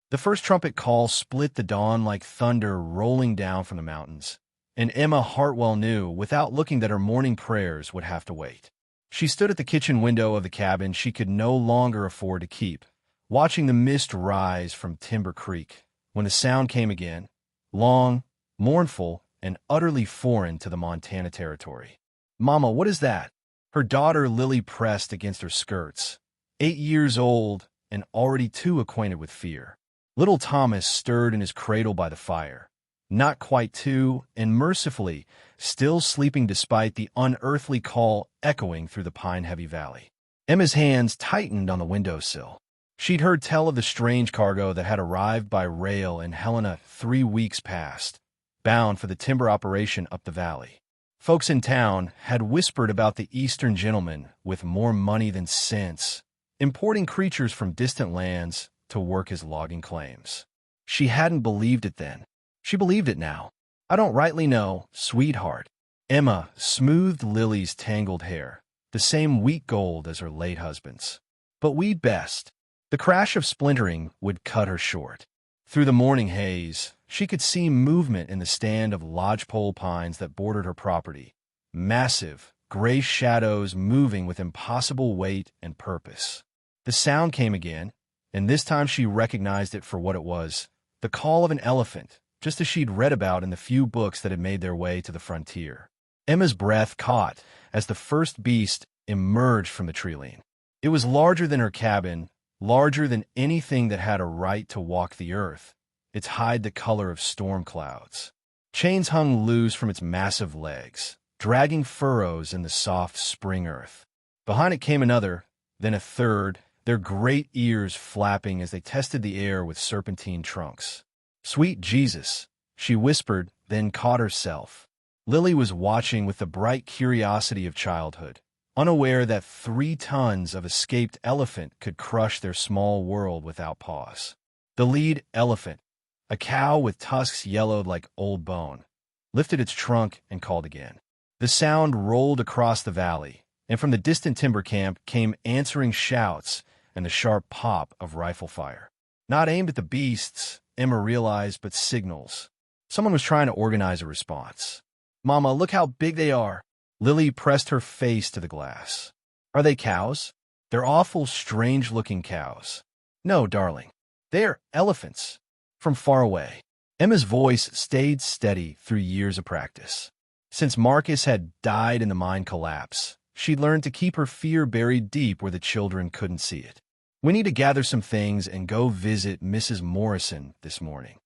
The first trumpet call split the dawn like thunder rolling down from the mountains, and Emma Hartwell knew, without looking, that her morning prayers would have to wait. She stood at the kitchen window of the cabin she could no longer afford to keep, watching the mist rise from Timber Creek, when the sound came again, long, mournful, and utterly foreign to the Montana territory. "Mama, what is that?" Her daughter Lily pressed against her skirts, 8 years old and already too acquainted with fear. Little Thomas stirred in his cradle by the fire, not quite two, and mercifully still sleeping despite the unearthly call echoing through the pine-heavy valley. Emma's hands tightened on the windowsill. She'd heard tell of the strange cargo that had arrived by rail in Helena 3 weeks past, bound for the timber operation up the valley. Folks in town had whispered about the Eastern gentleman with more money than sense, importing creatures from distant lands to work his logging claims. She hadn't believed it then. She believed it now. "I don't rightly know, sweetheart." Emma smoothed Lily's tangled hair, the same wheat gold as her late husband's. "But we'd best." The crash of splintering would cut her short. Through the morning haze, she could see movement in the stand of lodgepole pines that bordered her property, massive, gray shadows moving with impossible weight and purpose. The sound came again, and this time she recognized it for what it was, the call of an elephant, just as she'd read about in the few books that had made their way to the frontier. Emma's breath caught as the first beast emerged from the treeline. It was larger than her cabin, larger than anything that had a right to walk the earth, its hide the color of storm clouds. Chains hung loose from its massive legs, dragging furrows in the soft spring earth. Behind it came another, then a third, their great ears flapping as they tested the air with serpentine trunks. "Sweet Jesus," she whispered, then caught herself. Lily was watching with the bright curiosity of childhood, unaware that 3 tons of escaped elephant could crush their small world without pause. The lead elephant, a cow with tusks yellowed like old bone, lifted its trunk and called again. The sound rolled across the valley, and from the distant timber camp came answering shouts and the sharp pop of rifle fire. Not aimed at the beasts, Emma realized, but signals. Someone was trying to organize a response. "Mama, look how big they are." Lily pressed her face to the glass. "Are they cows?" "They're awful strange-looking cows." "No, darling. They're elephants." From far away. Emma's voice stayed steady through years of practice. Since Marcus had died in the mine collapse, she'd learned to keep her fear buried deep where the children couldn't see it. "We need to gather some things and go visit Mrs. Morrison this morning."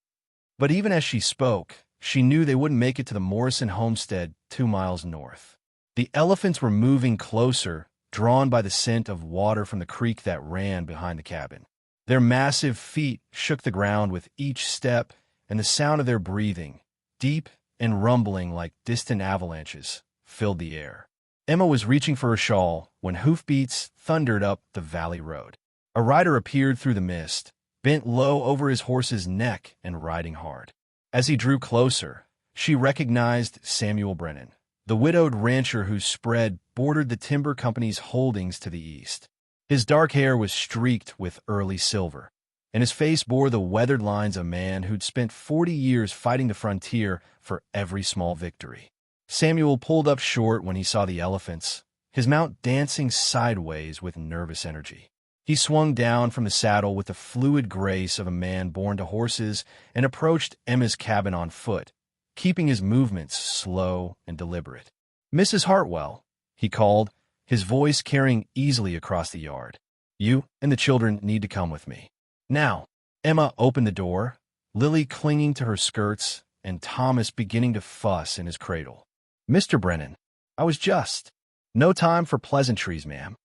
But even as she spoke, she knew they wouldn't make it to the Morrison homestead 2 miles north. The elephants were moving closer, drawn by the scent of water from the creek that ran behind the cabin. Their massive feet shook the ground with each step, and the sound of their breathing, deep and rumbling like distant avalanches, filled the air. Emma was reaching for her shawl when hoofbeats thundered up the valley road. A rider appeared through the mist, bent low over his horse's neck and riding hard. As he drew closer, she recognized Samuel Brennan, the widowed rancher whose spread bordered the timber company's holdings to the east. His dark hair was streaked with early silver, and his face bore the weathered lines of a man who'd spent 40 years fighting the frontier for every small victory. Samuel pulled up short when he saw the elephants, his mount dancing sideways with nervous energy. He swung down from the saddle with the fluid grace of a man born to horses and approached Emma's cabin on foot, keeping his movements slow and deliberate. "Mrs. Hartwell," he called, his voice carrying easily across the yard. "You and the children need to come with me." Now. Emma opened the door, Lily clinging to her skirts and Thomas beginning to fuss in his cradle. "Mr. Brennan, I was just—" "No time for pleasantries, ma'am."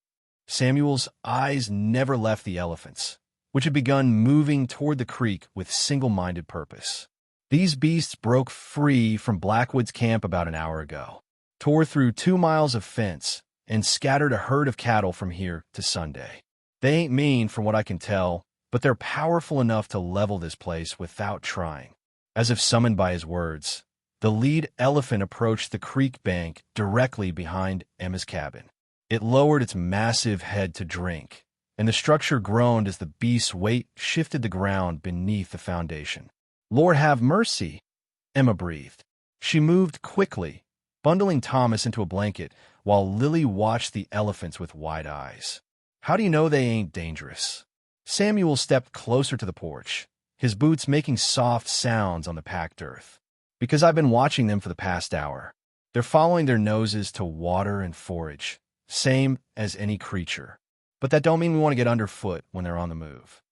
Samuel's eyes never left the elephants, which had begun moving toward the creek with single-minded purpose. These beasts broke free from Blackwood's camp about an hour ago, tore through 2 miles of fence, and scattered a herd of cattle from here to Sunday. They ain't mean, from what I can tell, but they're powerful enough to level this place without trying. As if summoned by his words, the lead elephant approached the creek bank directly behind Emma's cabin. It lowered its massive head to drink, and the structure groaned as the beast's weight shifted the ground beneath the foundation. "Lord have mercy," Emma breathed. She moved quickly, bundling Thomas into a blanket, while Lily watched the elephants with wide eyes. "How do you know they ain't dangerous?" Samuel stepped closer to the porch, his boots making soft sounds on the packed earth. "Because I've been watching them for the past hour. They're following their noses to water and forage, same as any creature. But that don't mean we want to get underfoot when they're on the move."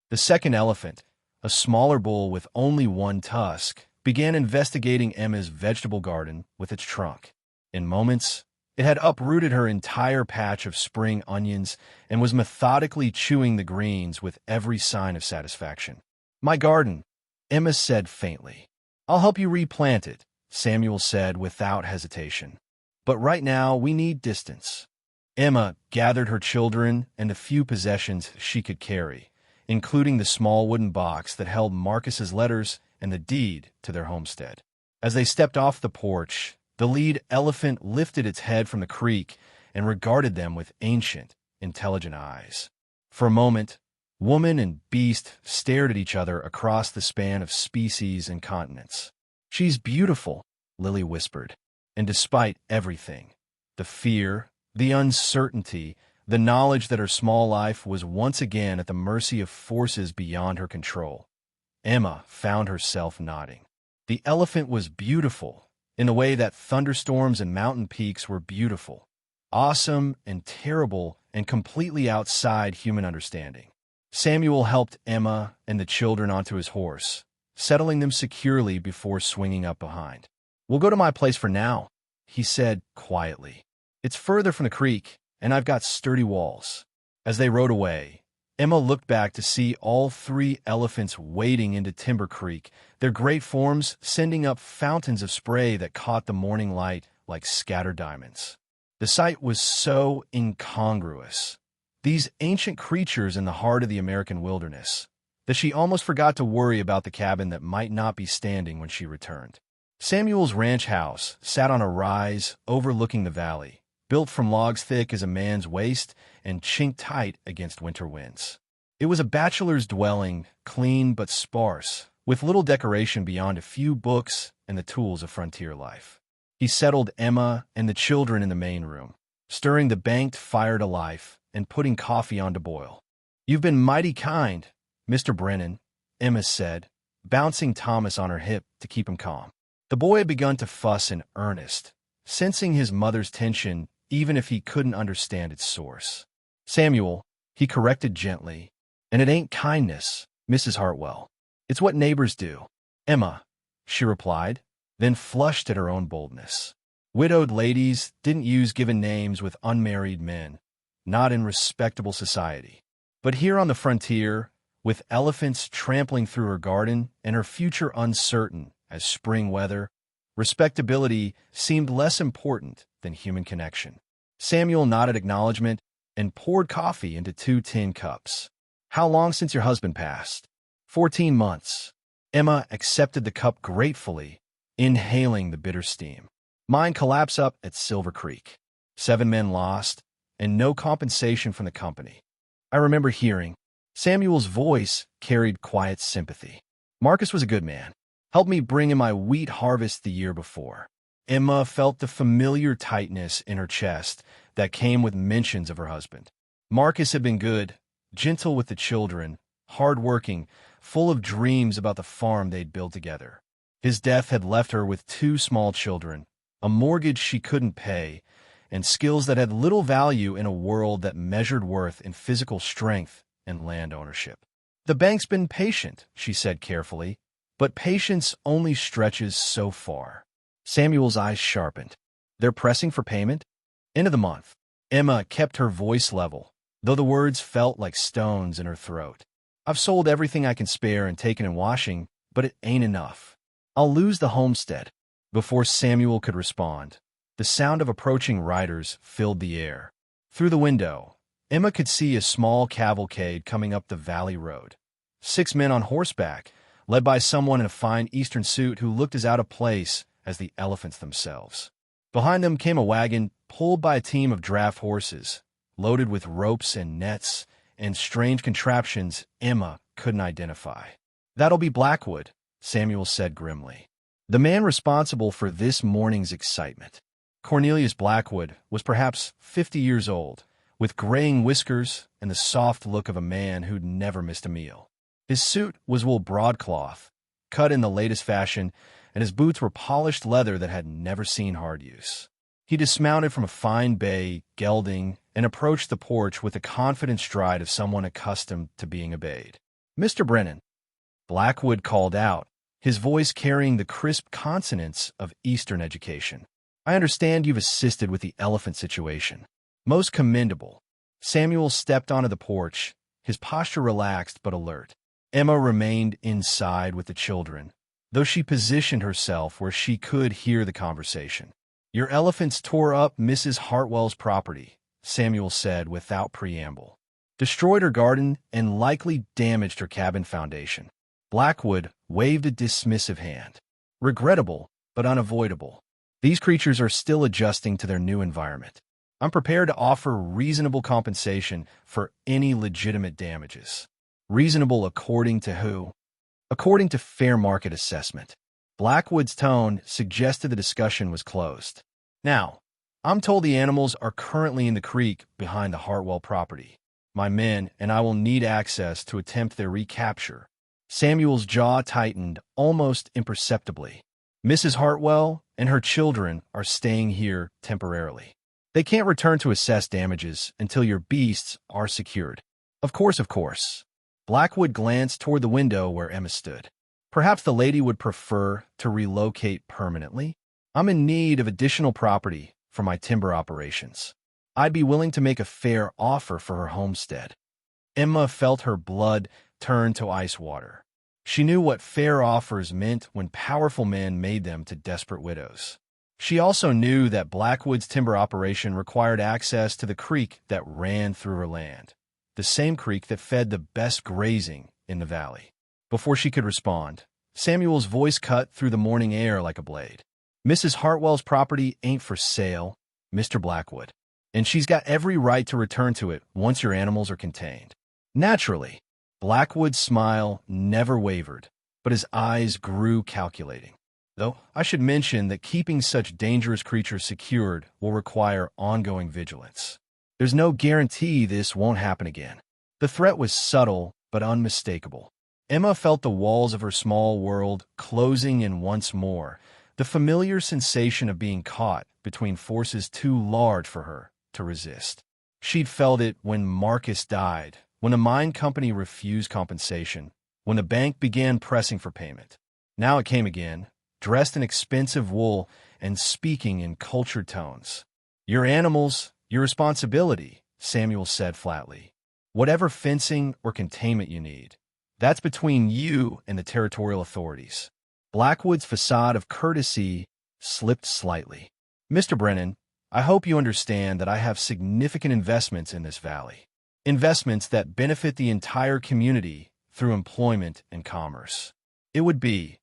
The second elephant, a smaller bull with only one tusk, began investigating Emma's vegetable garden with its trunk. In moments, it had uprooted her entire patch of spring onions and was methodically chewing the greens with every sign of satisfaction. "My garden," Emma said faintly. "I'll help you replant it," Samuel said without hesitation. "But right now, we need distance." Emma gathered her children and the few possessions she could carry, including the small wooden box that held Marcus's letters and the deed to their homestead. As they stepped off the porch, the lead elephant lifted its head from the creek and regarded them with ancient, intelligent eyes. For a moment, woman and beast stared at each other across the span of species and continents. "She's beautiful," Lily whispered. And despite everything, the fear, the uncertainty, the knowledge that her small life was once again at the mercy of forces beyond her control, Emma found herself nodding. The elephant was beautiful, in the way that thunderstorms and mountain peaks were beautiful, awesome and terrible and completely outside human understanding. Samuel helped Emma and the children onto his horse, settling them securely before swinging up behind. "We'll go to my place for now," he said quietly. "It's further from the creek, and I've got sturdy walls." As they rode away, Emma looked back to see all three elephants wading into Timber Creek, their great forms sending up fountains of spray that caught the morning light like scattered diamonds. The sight was so incongruous, these ancient creatures in the heart of the American wilderness, that she almost forgot to worry about the cabin that might not be standing when she returned. Samuel's ranch house sat on a rise overlooking the valley, built from logs thick as a man's waist and chinked tight against winter winds. It was a bachelor's dwelling, clean but sparse, with little decoration beyond a few books and the tools of frontier life. He settled Emma and the children in the main room, stirring the banked fire to life and putting coffee on to boil. "You've been mighty kind, Mr. Brennan," Emma said, bouncing Thomas on her hip to keep him calm. The boy had begun to fuss in earnest, sensing his mother's tension even if he couldn't understand its source. "Samuel," he corrected gently, "and it ain't kindness, Mrs. Hartwell. It's what neighbors do." "Emma," she replied, then flushed at her own boldness. Widowed ladies didn't use given names with unmarried men, not in respectable society. But here on the frontier, with elephants trampling through her garden and her future uncertain as spring weather, respectability seemed less important than human connection. Samuel nodded acknowledgement and poured coffee into 2 tin cups. "How long since your husband passed?" 14 months. Emma accepted the cup gratefully, inhaling the bitter steam. "Mine collapsed up at Silver Creek. 7 men lost, and no compensation from the company." I remember hearing. Samuel's voice carried quiet sympathy. "Marcus was a good man. Helped me bring in my wheat harvest the year before." Emma felt the familiar tightness in her chest that came with mentions of her husband. Marcus had been good, gentle with the children, hard-working, full of dreams about the farm they'd built together. His death had left her with 2 small children, a mortgage she couldn't pay, and skills that had little value in a world that measured worth in physical strength and land ownership. "The bank's been patient," she said carefully, "but patience only stretches so far." Samuel's eyes sharpened. "They're pressing for payment?" "End of the month." Emma kept her voice level, though the words felt like stones in her throat. "I've sold everything I can spare and taken in washing, but it ain't enough. I'll lose the homestead." Before Samuel could respond, the sound of approaching riders filled the air. Through the window, Emma could see a small cavalcade coming up the valley road. 6 men on horseback, led by someone in a fine eastern suit who looked as out of place as the elephants themselves. Behind them came a wagon pulled by a team of draft horses, loaded with ropes and nets and strange contraptions Emma couldn't identify. "That'll be Blackwood," Samuel said grimly. The man responsible for this morning's excitement. Cornelius Blackwood was perhaps 50 years old, with graying whiskers and the soft look of a man who'd never missed a meal. His suit was wool broadcloth, cut in the latest fashion, and his boots were polished leather that had never seen hard use. He dismounted from a fine bay, gelding, and approached the porch with the confident stride of someone accustomed to being obeyed. "Mr. Brennan," Blackwood called out, his voice carrying the crisp consonants of Eastern education. "I understand you've assisted with the elephant situation. Most commendable." Samuel stepped onto the porch, his posture relaxed but alert. Emma remained inside with the children, though she positioned herself where she could hear the conversation. "Your elephants tore up Mrs. Hartwell's property," Samuel said without preamble. "Destroyed her garden and likely damaged her cabin foundation." Blackwood waved a dismissive hand. "Regrettable, but unavoidable. These creatures are still adjusting to their new environment. I'm prepared to offer reasonable compensation for any legitimate damages." "Reasonable according to who?" "According to fair market assessment." Blackwood's tone suggested the discussion was closed. "Now, I'm told the animals are currently in the creek behind the Hartwell property. My men and I will need access to attempt their recapture." Samuel's jaw tightened almost imperceptibly. "Mrs. Hartwell and her children are staying here temporarily. They can't return to assess damages until your beasts are secured." Of course." Blackwood glanced toward the window where Emma stood. "Perhaps the lady would prefer to relocate permanently? I'm in need of additional property for my timber operations. I'd be willing to make a fair offer for her homestead." Emma felt her blood turn to ice water. She knew what fair offers meant when powerful men made them to desperate widows. She also knew that Blackwood's timber operation required access to the creek that ran through her land, the same creek that fed the best grazing in the valley. Before she could respond, Samuel's voice cut through the morning air like a blade. "Mrs. Hartwell's property ain't for sale, Mr. Blackwood, and she's got every right to return to it once your animals are contained." Naturally, Blackwood's smile never wavered, but his eyes grew calculating. "Though I should mention that keeping such dangerous creatures secured will require ongoing vigilance. There's no guarantee this won't happen again." The threat was subtle but unmistakable. Emma felt the walls of her small world closing in once more, the familiar sensation of being caught between forces too large for her to resist. She'd felt it when Marcus died, when a mine company refused compensation, when the bank began pressing for payment. Now it came again, dressed in expensive wool and speaking in cultured tones. "Your animals, your responsibility," Samuel said flatly. "Whatever fencing or containment you need, that's between you and the territorial authorities." Blackwood's facade of courtesy slipped slightly. "Mr. Brennan, I hope you understand that I have significant investments in this valley. Investments that benefit the entire community through employment and commerce. It would be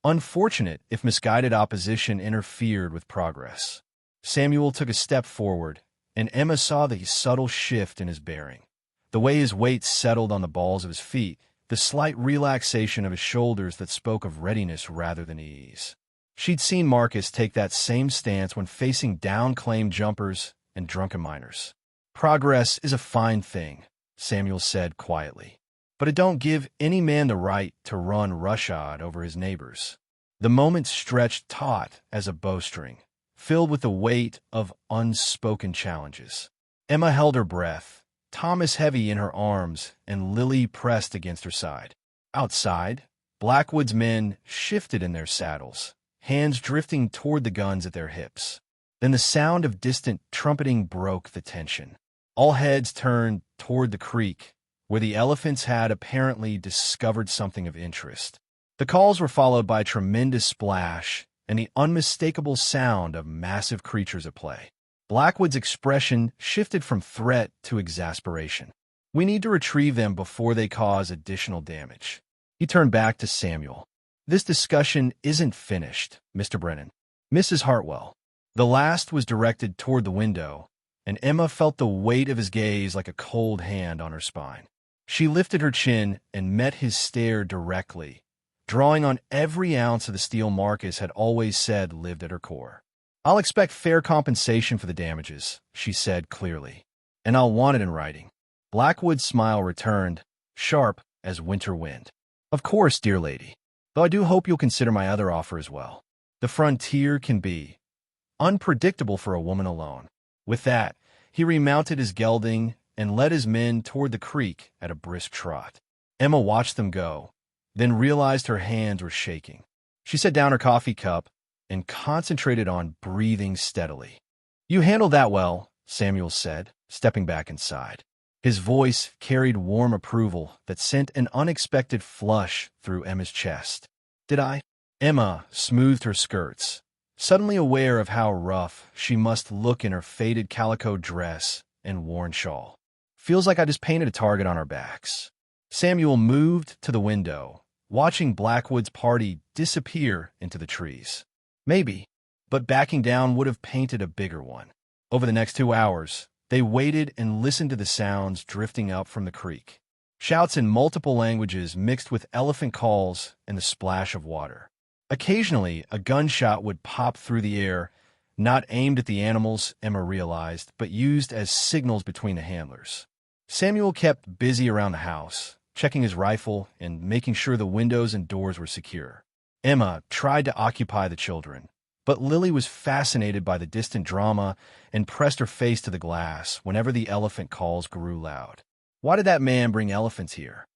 unfortunate if misguided opposition interfered with progress." Samuel took a step forward, and Emma saw the subtle shift in his bearing. The way his weight settled on the balls of his feet, the slight relaxation of his shoulders that spoke of readiness rather than ease. She'd seen Marcus take that same stance when facing down-claimed jumpers and drunken miners. "Progress is a fine thing," Samuel said quietly, "but it don't give any man the right to run roughshod over his neighbors." The moment stretched taut as a bowstring, filled with the weight of unspoken challenges. Emma held her breath, Thomas heavy in her arms and Lily pressed against her side. Outside, Blackwood's men shifted in their saddles, hands drifting toward the guns at their hips. Then the sound of distant trumpeting broke the tension. All heads turned toward the creek, where the elephants had apparently discovered something of interest. The calls were followed by a tremendous splash and the unmistakable sound of massive creatures at play. Blackwood's expression shifted from threat to exasperation. "We need to retrieve them before they cause additional damage." He turned back to Samuel. "This discussion isn't finished, Mr. Brennan. Mrs. Hartwell." The last was directed toward the window, and Emma felt the weight of his gaze like a cold hand on her spine. She lifted her chin and met his stare directly, drawing on every ounce of the steel Marcus had always said lived at her core. "I'll expect fair compensation for the damages," she said clearly, "and I'll want it in writing." Blackwood's smile returned, sharp as winter wind. "Of course, dear lady, though I do hope you'll consider my other offer as well. The frontier can be unpredictable for a woman alone." With that, he remounted his gelding and led his men toward the creek at a brisk trot. Emma watched them go, then realized her hands were shaking. She set down her coffee cup and concentrated on breathing steadily. "You handled that well," Samuel said, stepping back inside. His voice carried warm approval that sent an unexpected flush through Emma's chest. "Did I?" Emma smoothed her skirts, suddenly aware of how rough she must look in her faded calico dress and worn shawl. "Feels like I just painted a target on our backs." Samuel moved to the window, watching Blackwood's party disappear into the trees. Maybe, but backing down would have painted a bigger one. Over the next 2 hours, they waited and listened to the sounds drifting up from the creek. Shouts in multiple languages mixed with elephant calls and the splash of water. Occasionally, a gunshot would pop through the air, not aimed at the animals, Emma realized, but used as signals between the handlers. Samuel kept busy around the house, checking his rifle and making sure the windows and doors were secure. Emma tried to occupy the children, but Lily was fascinated by the distant drama and pressed her face to the glass whenever the elephant calls grew loud. "Why did that man bring elephants here?"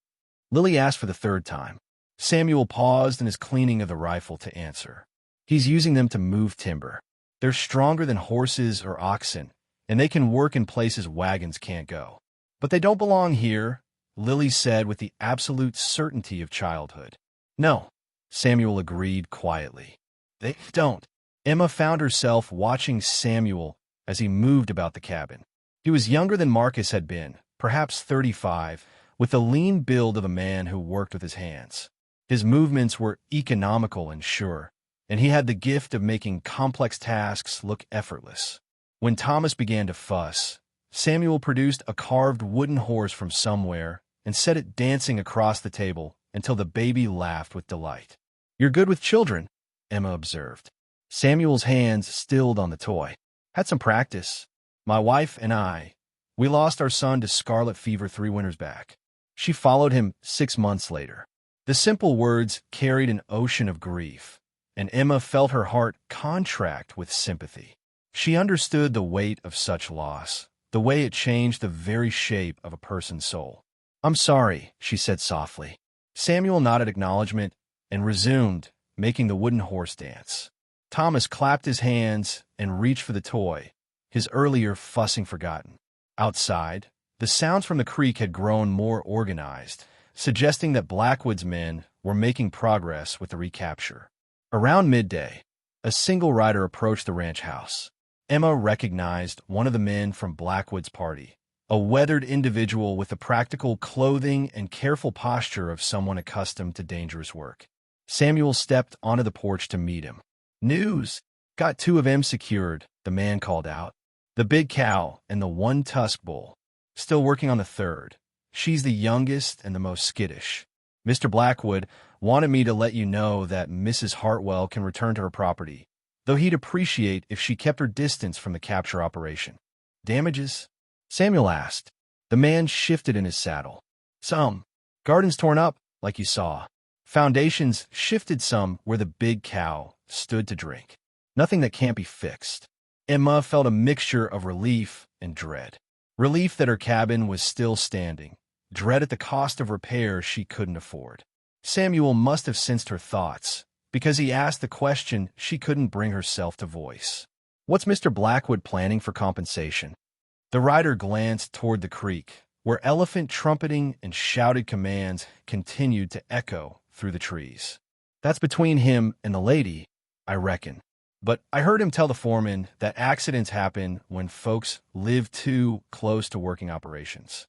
Lily asked for the third time. Samuel paused in his cleaning of the rifle to answer. "He's using them to move timber. They're stronger than horses or oxen, and they can work in places wagons can't go. But they don't belong here," Lily said with the absolute certainty of childhood. "No," Samuel agreed quietly. "They don't." Emma found herself watching Samuel as he moved about the cabin. He was younger than Marcus had been, perhaps 35, with the lean build of a man who worked with his hands. His movements were economical and sure, and he had the gift of making complex tasks look effortless. When Thomas began to fuss, Samuel produced a carved wooden horse from somewhere and set it dancing across the table until the baby laughed with delight. "You're good with children," Emma observed. Samuel's hands stilled on the toy. "Had some practice. My wife and we lost our son to scarlet fever 3 winters back." She followed him 6 months later. The simple words carried an ocean of grief, and Emma felt her heart contract with sympathy. She understood the weight of such loss, the way it changed the very shape of a person's soul. "I'm sorry," she said softly. Samuel nodded acknowledgement and resumed, making the wooden horse dance. Thomas clapped his hands and reached for the toy, his earlier fussing forgotten. Outside, the sounds from the creek had grown more organized, suggesting that Blackwood's men were making progress with the recapture. Around midday, a single rider approached the ranch house. Emma recognized one of the men from Blackwood's party, a weathered individual with the practical clothing and careful posture of someone accustomed to dangerous work. Samuel stepped onto the porch to meet him. "News! Got 2 of them secured," the man called out. "The big cow and the 1 tusk bull. Still working on the 3rd. She's the youngest and the most skittish. Mr. Blackwood wanted me to let you know that Mrs. Hartwell can return to her property, though he'd appreciate if she kept her distance from the capture operation." "Damages?" Samuel asked. The man shifted in his saddle. "Some. Gardens torn up, like you saw. Foundations shifted some where the big cow stood to drink. Nothing that can't be fixed." Emma felt a mixture of relief and dread. Relief that her cabin was still standing. Dread at the cost of repairs she couldn't afford. Samuel must have sensed her thoughts, because he asked the question she couldn't bring herself to voice. "What's Mr. Blackwood planning for compensation?" The rider glanced toward the creek, where elephant trumpeting and shouted commands continued to echo through the trees. "That's between him and the lady, I reckon. But I heard him tell the foreman that accidents happen when folks live too close to working operations."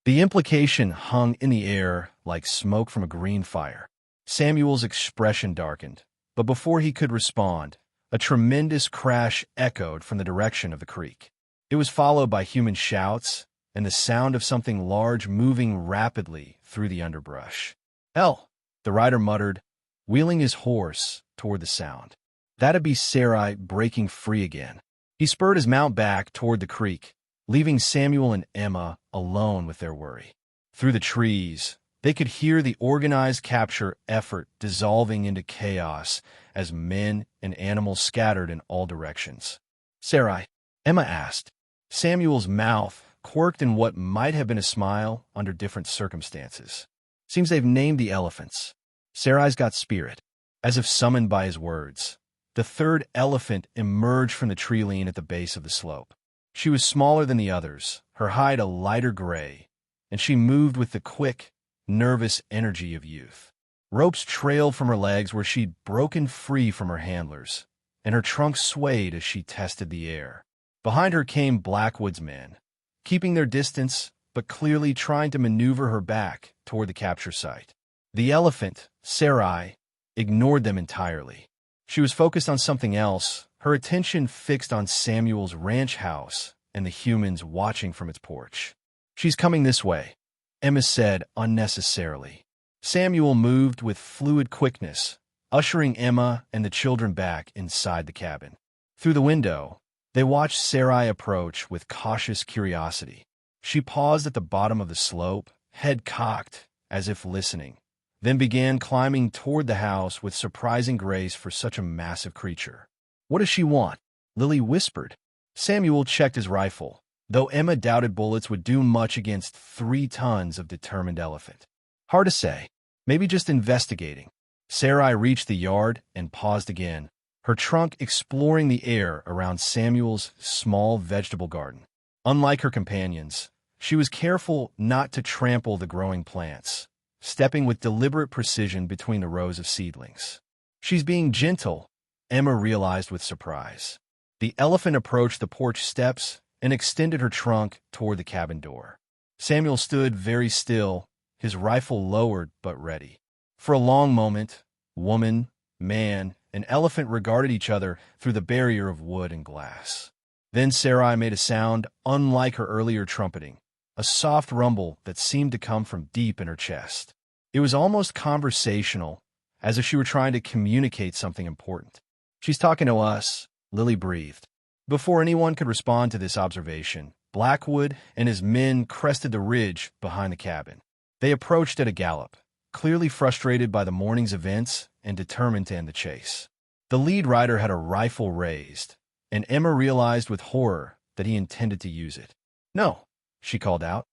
The implication hung in the air like smoke from a green fire. Samuel's expression darkened, but before he could respond, a tremendous crash echoed from the direction of the creek. It was followed by human shouts and the sound of something large moving rapidly through the underbrush. "Hell," the rider muttered, wheeling his horse toward the sound. That'd be Sarai breaking free again. He spurred his mount back toward the creek, leaving Samuel and Emma alone with their worry. Through the trees, they could hear the organized capture effort dissolving into chaos as men and animals scattered in all directions. "Sarai?" Emma asked. Samuel's mouth quirked in what might have been a smile under different circumstances. "Seems they've named the elephants. Sarai's got spirit." As if summoned by his words, the third elephant emerged from the tree lean at the base of the slope. She was smaller than the others, her hide a lighter gray, and she moved with the quick, nervous energy of youth. Ropes trailed from her legs where she'd broken free from her handlers, and her trunk swayed as she tested the air. Behind her came Blackwood's men, keeping their distance but clearly trying to maneuver her back toward the capture site. The elephant, Sarai, ignored them entirely. She was focused on something else, her attention fixed on Samuel's ranch house and the humans watching from its porch. "She's coming this way," Emma said unnecessarily. Samuel moved with fluid quickness, ushering Emma and the children back inside the cabin. Through the window, they watched Sarai approach with cautious curiosity. She paused at the bottom of the slope, head cocked, as if listening, then began climbing toward the house with surprising grace for such a massive creature. "What does she want?" Lily whispered. Samuel checked his rifle, though Emma doubted bullets would do much against 3 tons of determined elephant. "Hard to say. Maybe just investigating." Sarai reached the yard and paused again, her trunk exploring the air around Samuel's small vegetable garden. Unlike her companions, she was careful not to trample the growing plants, stepping with deliberate precision between the rows of seedlings. "She's being gentle," Emma realized with surprise. The elephant approached the porch steps and extended her trunk toward the cabin door. Samuel stood very still, his rifle lowered but ready. For a long moment, woman, man, and elephant regarded each other through the barrier of wood and glass. Then Sarai made a sound unlike her earlier trumpeting, a soft rumble that seemed to come from deep in her chest. It was almost conversational, as if she were trying to communicate something important. "She's talking to us," Lily breathed. Before anyone could respond to this observation, Blackwood and his men crested the ridge behind the cabin. They approached at a gallop, clearly frustrated by the morning's events and determined to end the chase. The lead rider had a rifle raised, and Emma realized with horror that he intended to use it. "No," she called out,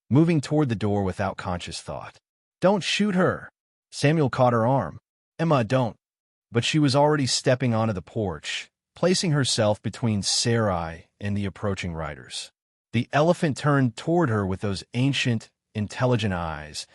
moving toward the door without conscious thought. "Don't shoot her." Samuel caught her arm. "Emma, don't." But she was already stepping onto the porch, placing herself between Sarai and the approaching riders. The elephant turned toward her with those ancient, intelligent eyes,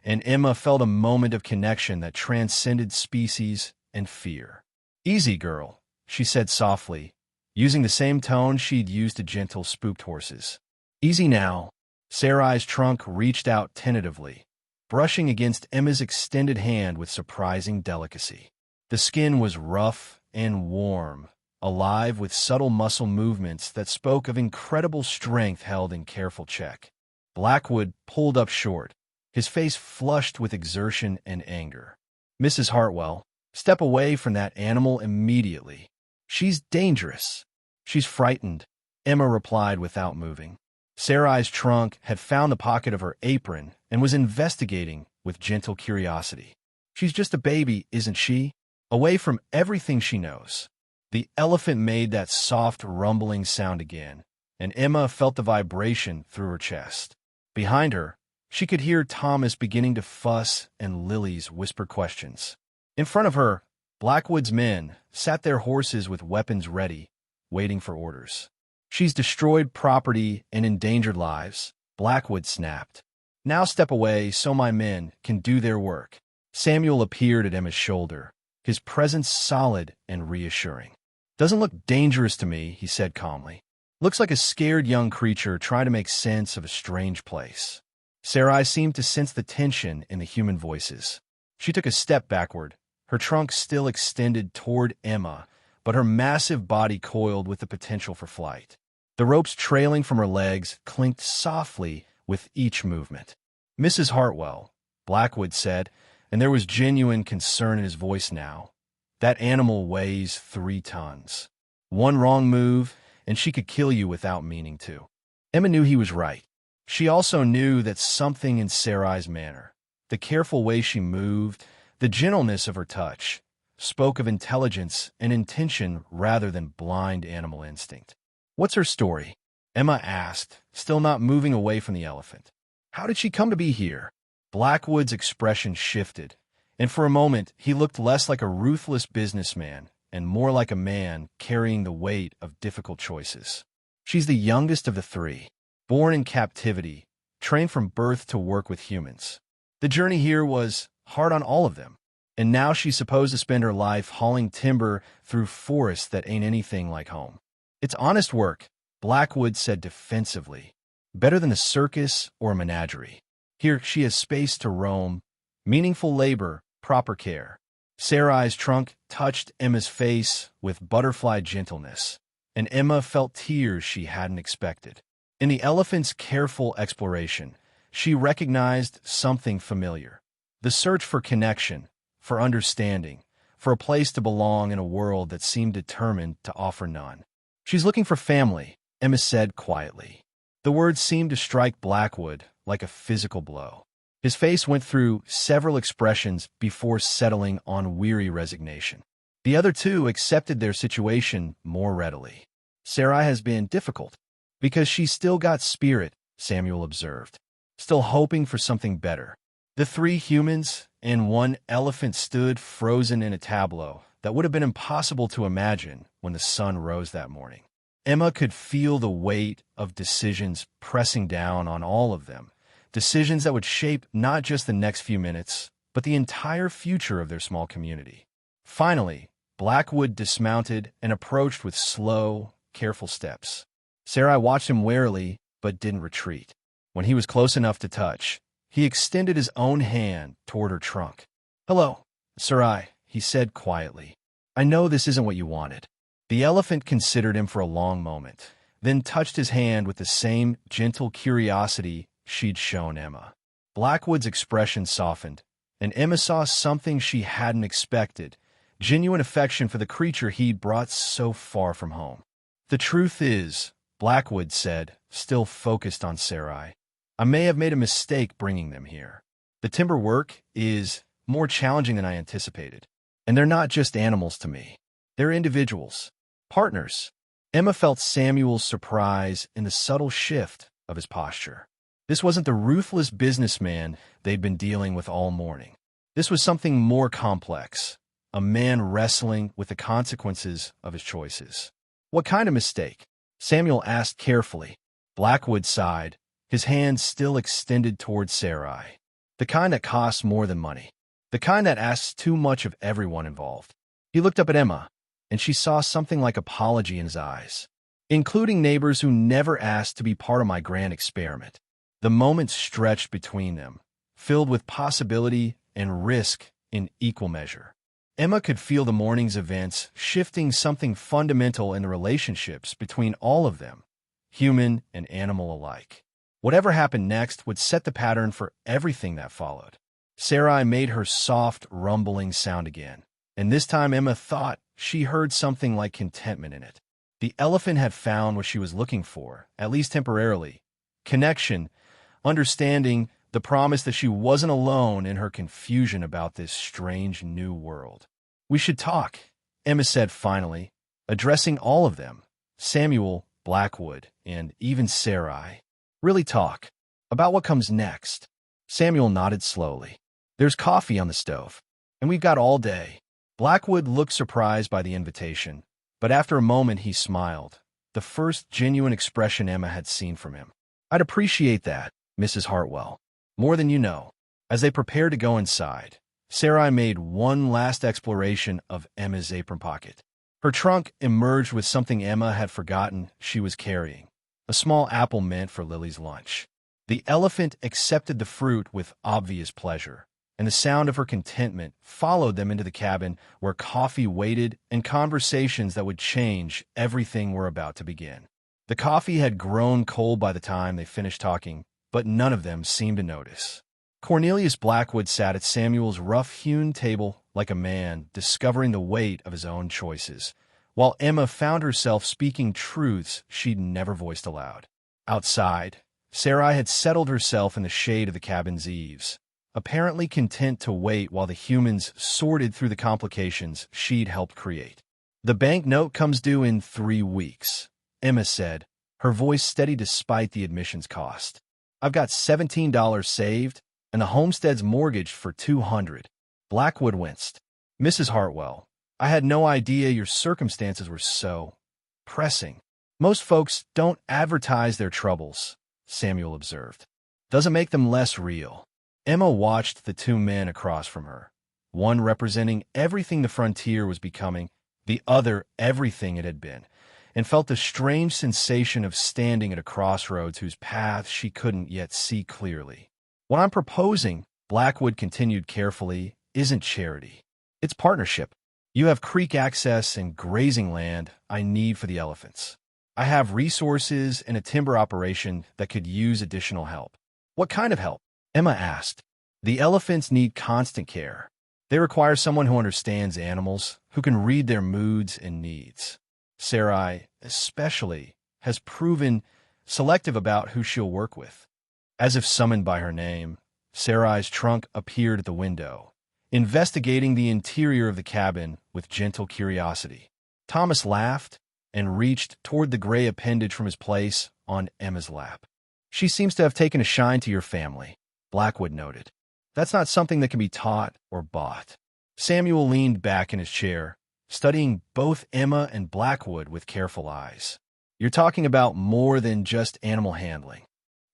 and Emma felt a moment of connection that transcended species and fear. "Easy, girl," she said softly, using the same tone she'd used to gentle spooked horses. "Easy now." Sarai's trunk reached out tentatively, brushing against Emma's extended hand with surprising delicacy. The skin was rough and warm, alive with subtle muscle movements that spoke of incredible strength held in careful check. Blackwood pulled up short, his face flushed with exertion and anger. "Mrs. Hartwell, step away from that animal immediately. She's dangerous." "She's frightened," Emma replied without moving. Sarai's trunk had found the pocket of her apron and was investigating with gentle curiosity. "She's just a baby, isn't she? Away from everything she knows." The elephant made that soft rumbling sound again, and Emma felt the vibration through her chest. Behind her, she could hear Thomas beginning to fuss and Lily's whisper questions. In front of her, Blackwood's men sat their horses with weapons ready, waiting for orders. "She's destroyed property and endangered lives," Blackwood snapped. "Now step away so my men can do their work." Samuel appeared at Emma's shoulder, his presence solid and reassuring. "Doesn't look dangerous to me," he said calmly. "Looks like a scared young creature trying to make sense of a strange place." Sarai seemed to sense the tension in the human voices. She took a step backward, her trunk still extended toward Emma, but her massive body coiled with the potential for flight. The ropes trailing from her legs clinked softly with each movement. "Mrs. Hartwell," Blackwood said, and there was genuine concern in his voice now. "That animal weighs 3 tons. One wrong move, and she could kill you without meaning to." Emma knew he was right. She also knew that something in Sarai's manner, the careful way she moved, the gentleness of her touch, spoke of intelligence and intention rather than blind animal instinct. "What's her story?" Emma asked, still not moving away from the elephant. "How did she come to be here?" Blackwood's expression shifted, and for a moment he looked less like a ruthless businessman and more like a man carrying the weight of difficult choices. "She's the youngest of the 3, born in captivity, trained from birth to work with humans. The journey here was hard on all of them, and now she's supposed to spend her life hauling timber through forests that ain't anything like home. It's honest work," Blackwood said defensively. "Better than a circus or a menagerie. Here she has space to roam, meaningful labor, proper care." Sarai's trunk touched Emma's face with butterfly gentleness, and Emma felt tears she hadn't expected. In the elephant's careful exploration, she recognized something familiar. The search for connection, for understanding, for a place to belong in a world that seemed determined to offer none. "She's looking for family," Emma said quietly. The words seemed to strike Blackwood like a physical blow. His face went through several expressions before settling on weary resignation. The other 2 accepted their situation more readily. "Sarai has been difficult, because she's still got spirit," Samuel observed. "Still hoping for something better." The 3 humans and 1 elephant stood frozen in a tableau that would have been impossible to imagine when the sun rose that morning. Emma could feel the weight of decisions pressing down on all of them, decisions that would shape not just the next few minutes, but the entire future of their small community. Finally, Blackwood dismounted and approached with slow, careful steps. Sarai watched him warily, but didn't retreat. When he was close enough to touch, he extended his own hand toward her trunk. "Hello, Sarai," he said quietly. "I know this isn't what you wanted." The elephant considered him for a long moment, then touched his hand with the same gentle curiosity she'd shown Emma. Blackwood's expression softened, and Emma saw something she hadn't expected, genuine affection for the creature he'd brought so far from home. "The truth is," Blackwood said, still focused on Sarai, "I may have made a mistake bringing them here. The timber work is more challenging than I anticipated, and they're not just animals to me. They're individuals, partners." Emma felt Samuel's surprise in the subtle shift of his posture. This wasn't the ruthless businessman they'd been dealing with all morning. This was something more complex, a man wrestling with the consequences of his choices. "What kind of mistake?" Samuel asked carefully. Blackwood sighed, his hand still extended toward Sarai. "The kind that costs more than money. The kind that asks too much of everyone involved." He looked up at Emma, and she saw something like apology in his eyes. "Including neighbors who never asked to be part of my grand experiment." The moment stretched between them, filled with possibility and risk in equal measure. Emma could feel the morning's events shifting something fundamental in the relationships between all of them, human and animal alike. Whatever happened next would set the pattern for everything that followed. Sarai made her soft, rumbling sound again, and this time Emma thought she heard something like contentment in it. The elephant had found what she was looking for, at least temporarily: connection, understanding, the promise that she wasn't alone in her confusion about this strange new world. "We should talk," Emma said finally, addressing all of them, Samuel, Blackwood, and even Sarai. "Really talk. About what comes next." Samuel nodded slowly. "There's coffee on the stove, and we've got all day." Blackwood looked surprised by the invitation, but after a moment he smiled, the first genuine expression Emma had seen from him. "I'd appreciate that, Mrs. Hartwell, more than you know." As they prepared to go inside, Sarai made one last exploration of Emma's apron pocket. Her trunk emerged with something Emma had forgotten she was carrying, a small apple meant for Lily's lunch. The elephant accepted the fruit with obvious pleasure, and the sound of her contentment followed them into the cabin where coffee waited and conversations that would change everything were about to begin. The coffee had grown cold by the time they finished talking, but none of them seemed to notice. Cornelius Blackwood sat at Samuel's rough-hewn table like a man discovering the weight of his own choices, while Emma found herself speaking truths she'd never voiced aloud. Outside, Sarai had settled herself in the shade of the cabin's eaves, apparently content to wait while the humans sorted through the complications she'd helped create. "The bank note comes due in 3 weeks," Emma said, her voice steady despite the admission's cost. "I've got $17 saved, and the homestead's mortgaged for $200. Blackwood winced. "Mrs. Hartwell, I had no idea your circumstances were so pressing. Most folks don't advertise their troubles," Samuel observed. "Doesn't make them less real." Emma watched the 2 men across from her, one representing everything the frontier was becoming, the other everything it had been, and felt the strange sensation of standing at a crossroads whose path she couldn't yet see clearly. "What I'm proposing," Blackwood continued carefully, "isn't charity. It's partnership. You have creek access and grazing land I need for the elephants. I have resources and a timber operation that could use additional help." "What kind of help?" Emma asked. "The elephants need constant care. They require someone who understands animals, who can read their moods and needs. Sarai, especially, has proven selective about who she'll work with." As if summoned by her name, Sarai's trunk appeared at the window, investigating the interior of the cabin with gentle curiosity. Thomas laughed and reached toward the gray appendage from his place on Emma's lap. "She seems to have taken a shine to your family," Blackwood noted. "That's not something that can be taught or bought." Samuel leaned back in his chair, studying both Emma and Blackwood with careful eyes. "You're talking about more than just animal handling."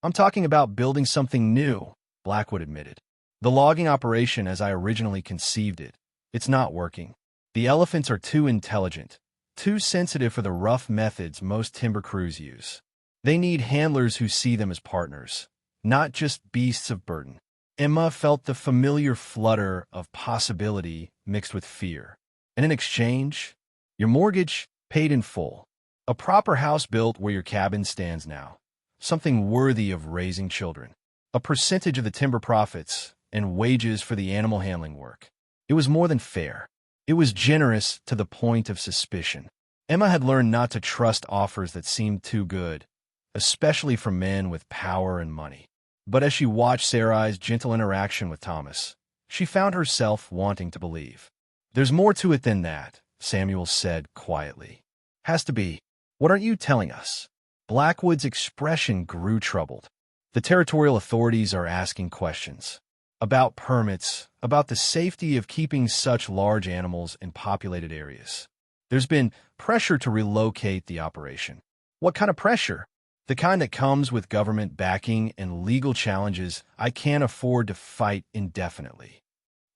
"I'm talking about building something new," Blackwood admitted. "The logging operation as I originally conceived it, it's not working. The elephants are too intelligent, too sensitive for the rough methods most timber crews use. They need handlers who see them as partners, not just beasts of burden." Emma felt the familiar flutter of possibility mixed with fear. "And in exchange, your mortgage paid in full. A proper house built where your cabin stands now. Something worthy of raising children. A percentage of the timber profits and wages for the animal handling work." It was more than fair. It was generous to the point of suspicion. Emma had learned not to trust offers that seemed too good, especially from men with power and money. But as she watched Sarai's gentle interaction with Thomas, she found herself wanting to believe. "There's more to it than that," Samuel said quietly. "Has to be. What aren't you telling us?" Blackwood's expression grew troubled. "The territorial authorities are asking questions. About permits, about the safety of keeping such large animals in populated areas. There's been pressure to relocate the operation." "What kind of pressure?" "The kind that comes with government backing and legal challenges I can't afford to fight indefinitely."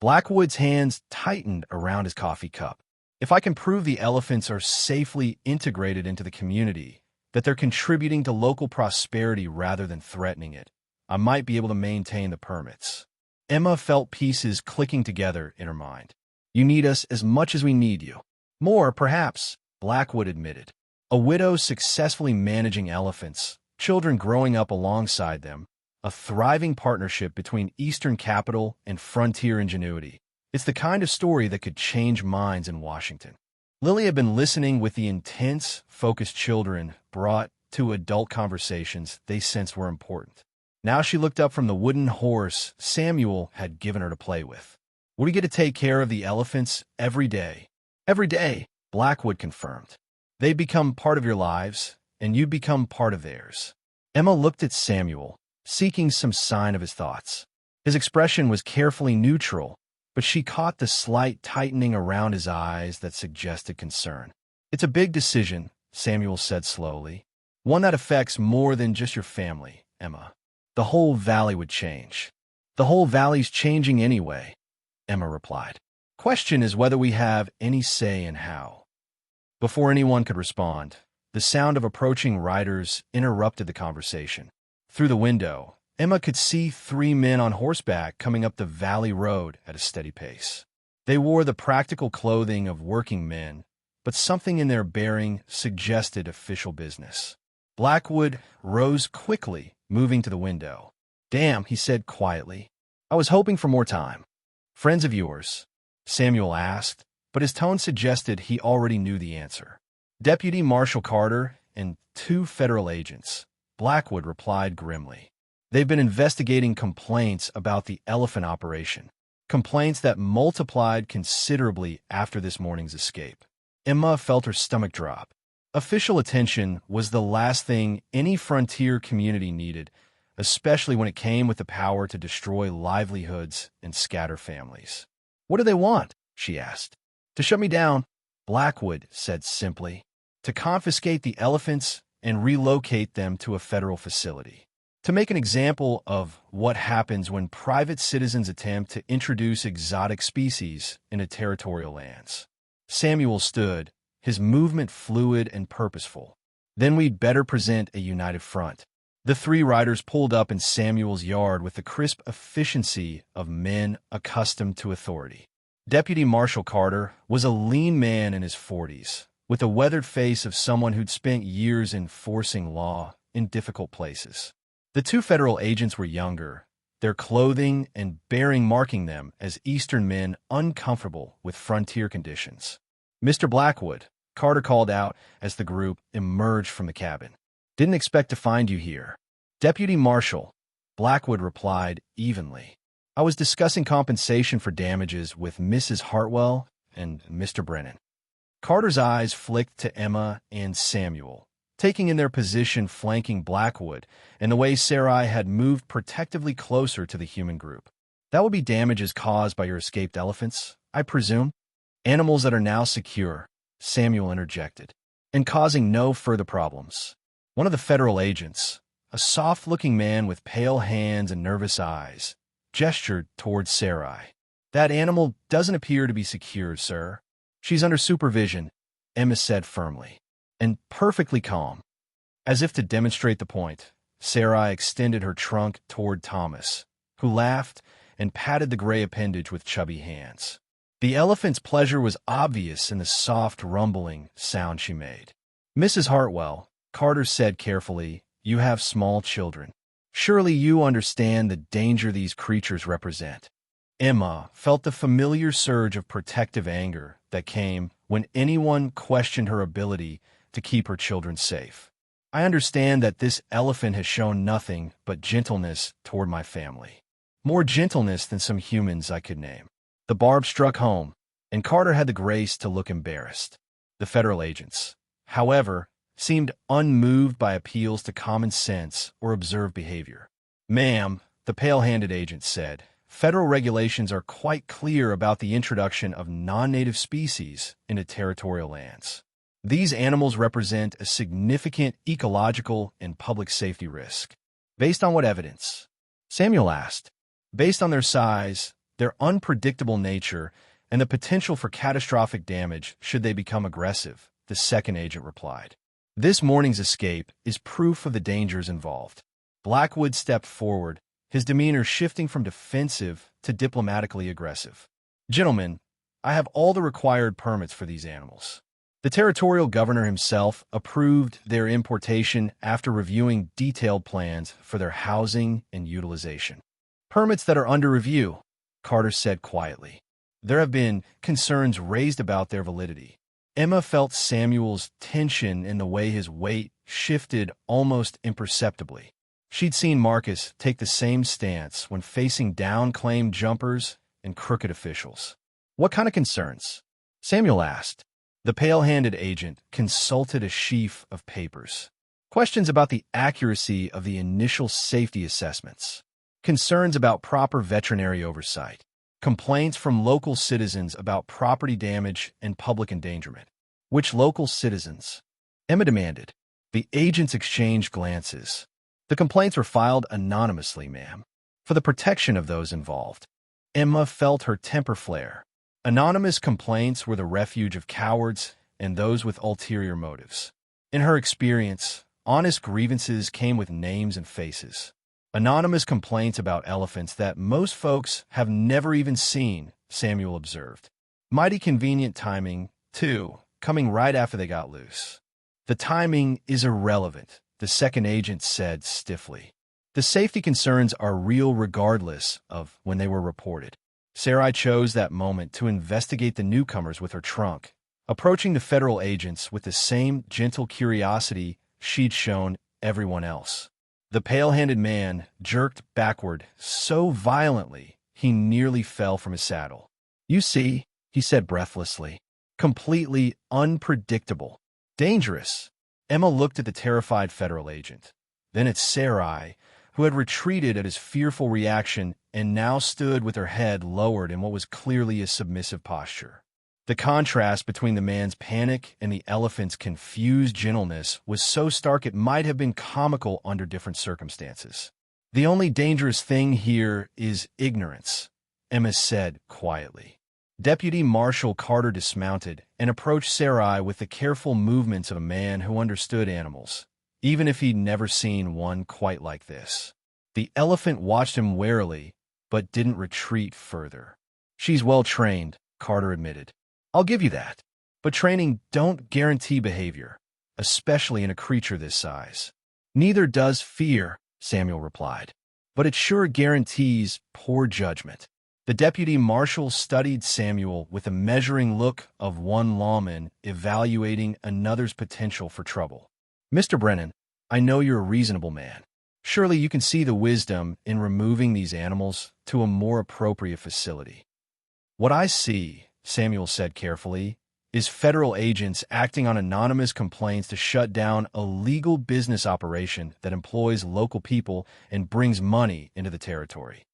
Blackwood's hands tightened around his coffee cup. "If I can prove the elephants are safely integrated into the community, that they're contributing to local prosperity rather than threatening it, I might be able to maintain the permits." Emma felt pieces clicking together in her mind. "You need us as much as we need you." "More, perhaps," Blackwood admitted. "A widow successfully managing elephants, children growing up alongside them, a thriving partnership between Eastern capital and frontier ingenuity. It's the kind of story that could change minds in Washington." Lily had been listening with the intense, focused children brought to adult conversations they sensed were important. Now she looked up from the wooden horse Samuel had given her to play with. "We get to take care of the elephants every day." "Every day," Blackwood confirmed. "They become part of your lives, and you become part of theirs." Emma looked at Samuel, seeking some sign of his thoughts. His expression was carefully neutral, but she caught the slight tightening around his eyes that suggested concern. "It's a big decision," Samuel said slowly. "One that affects more than just your family, Emma. The whole valley would change." "The whole valley's changing anyway," Emma replied. "Question is whether we have any say in how." Before anyone could respond, the sound of approaching riders interrupted the conversation. Through the window, Emma could see 3 men on horseback coming up the valley road at a steady pace. They wore the practical clothing of working men, but something in their bearing suggested official business. Blackwood rose quickly, moving to the window. "Damn," he said quietly. "I was hoping for more time." "Friends of yours?" Samuel asked, but his tone suggested he already knew the answer. "Deputy Marshal Carter and 2 federal agents," Blackwood replied grimly. "They've been investigating complaints about the elephant operation, complaints that multiplied considerably after this morning's escape." Emma felt her stomach drop. Official attention was the last thing any frontier community needed, especially when it came with the power to destroy livelihoods and scatter families. "What do they want?" she asked. "To shut me down," Blackwood said simply. "To confiscate the elephants and relocate them to a federal facility. To make an example of what happens when private citizens attempt to introduce exotic species into territorial lands." Samuel stood, his movement fluid and purposeful. "Then we'd better present a united front." The 3 riders pulled up in Samuel's yard with the crisp efficiency of men accustomed to authority. Deputy Marshal Carter was a lean man in his 40s, with the weathered face of someone who'd spent years enforcing law in difficult places. The 2 federal agents were younger, their clothing and bearing marking them as Eastern men uncomfortable with frontier conditions. "Mr. Blackwood," Carter called out as the group emerged from the cabin. "Didn't expect to find you here." "Deputy Marshal," Blackwood replied evenly. "I was discussing compensation for damages with Mrs. Hartwell and Mr. Brennan." Carter's eyes flicked to Emma and Samuel, taking in their position flanking Blackwood and the way Sarai had moved protectively closer to the human group. "That would be damages caused by your escaped elephants, I presume?" "Animals that are now secure," Samuel interjected, "and causing no further problems." One of the federal agents, a soft-looking man with pale hands and nervous eyes, gestured towards Sarai. "That animal doesn't appear to be secured, sir. She's under supervision," Emma said firmly, "and perfectly calm." As if to demonstrate the point, Sarai extended her trunk toward Thomas, who laughed and patted the gray appendage with chubby hands. The elephant's pleasure was obvious in the soft rumbling sound she made. "Mrs. Hartwell," Carter said carefully, "you have small children. Surely you understand the danger these creatures represent." Emma felt the familiar surge of protective anger that came when anyone questioned her ability to keep her children safe. "I understand that this elephant has shown nothing but gentleness toward my family. More gentleness than some humans I could name." The barb struck home, and Carter had the grace to look embarrassed. The federal agents, however, seemed unmoved by appeals to common sense or observed behavior. "Ma'am," the pale-handed agent said, "federal regulations are quite clear about the introduction of non-native species into territorial lands. These animals represent a significant ecological and public safety risk." "Based on what evidence?" Samuel asked. "Based on their size, their unpredictable nature, and the potential for catastrophic damage should they become aggressive," the second agent replied. "This morning's escape is proof of the dangers involved." Blackwood stepped forward, his demeanor shifting from defensive to diplomatically aggressive. "Gentlemen, I have all the required permits for these animals. The territorial governor himself approved their importation after reviewing detailed plans for their housing and utilization." "Permits that are under review," Carter said quietly. "There have been concerns raised about their validity." Emma felt Samuel's tension in the way his weight shifted almost imperceptibly. She'd seen Marcus take the same stance when facing down-claimed jumpers and crooked officials. "What kind of concerns?" Samuel asked. The pale-handed agent consulted a sheaf of papers. "Questions about the accuracy of the initial safety assessments. Concerns about proper veterinary oversight. Complaints from local citizens about property damage and public endangerment." "Which local citizens?" Emma demanded. The agents exchanged glances. "The complaints were filed anonymously, ma'am, for the protection of those involved." Emma felt her temper flare. Anonymous complaints were the refuge of cowards and those with ulterior motives. In her experience, honest grievances came with names and faces. Anonymous complaints about elephants that most folks have never even seen, Samuel observed. Mighty convenient timing, too, coming right after they got loose. "The timing is irrelevant," the second agent said stiffly. The safety concerns are real regardless of when they were reported. Sarai chose that moment to investigate the newcomers with her trunk, approaching the federal agents with the same gentle curiosity she'd shown everyone else. The pale-handed man jerked backward so violently he nearly fell from his saddle. "You see," he said breathlessly, "completely unpredictable. Dangerous." Emma looked at the terrified federal agent, then at Sarai, who had retreated at his fearful reaction and now stood with her head lowered in what was clearly a submissive posture. The contrast between the man's panic and the elephant's confused gentleness was so stark it might have been comical under different circumstances. "The only dangerous thing here is ignorance," Emma said quietly. Deputy Marshal Carter dismounted and approached Sarai with the careful movements of a man who understood animals, even if he'd never seen one quite like this. The elephant watched him warily, but didn't retreat further. "She's well trained," Carter admitted. "I'll give you that. But training don't guarantee behavior, especially in a creature this size." "Neither does fear," Samuel replied. "But it sure guarantees poor judgment." The deputy marshal studied Samuel with a measuring look of one lawman evaluating another's potential for trouble. "Mr. Brennan, I know you're a reasonable man. Surely you can see the wisdom in removing these animals to a more appropriate facility." "What I see," Samuel said carefully, "is federal agents acting on anonymous complaints to shut down a legal business operation that employs local people and brings money into the territory."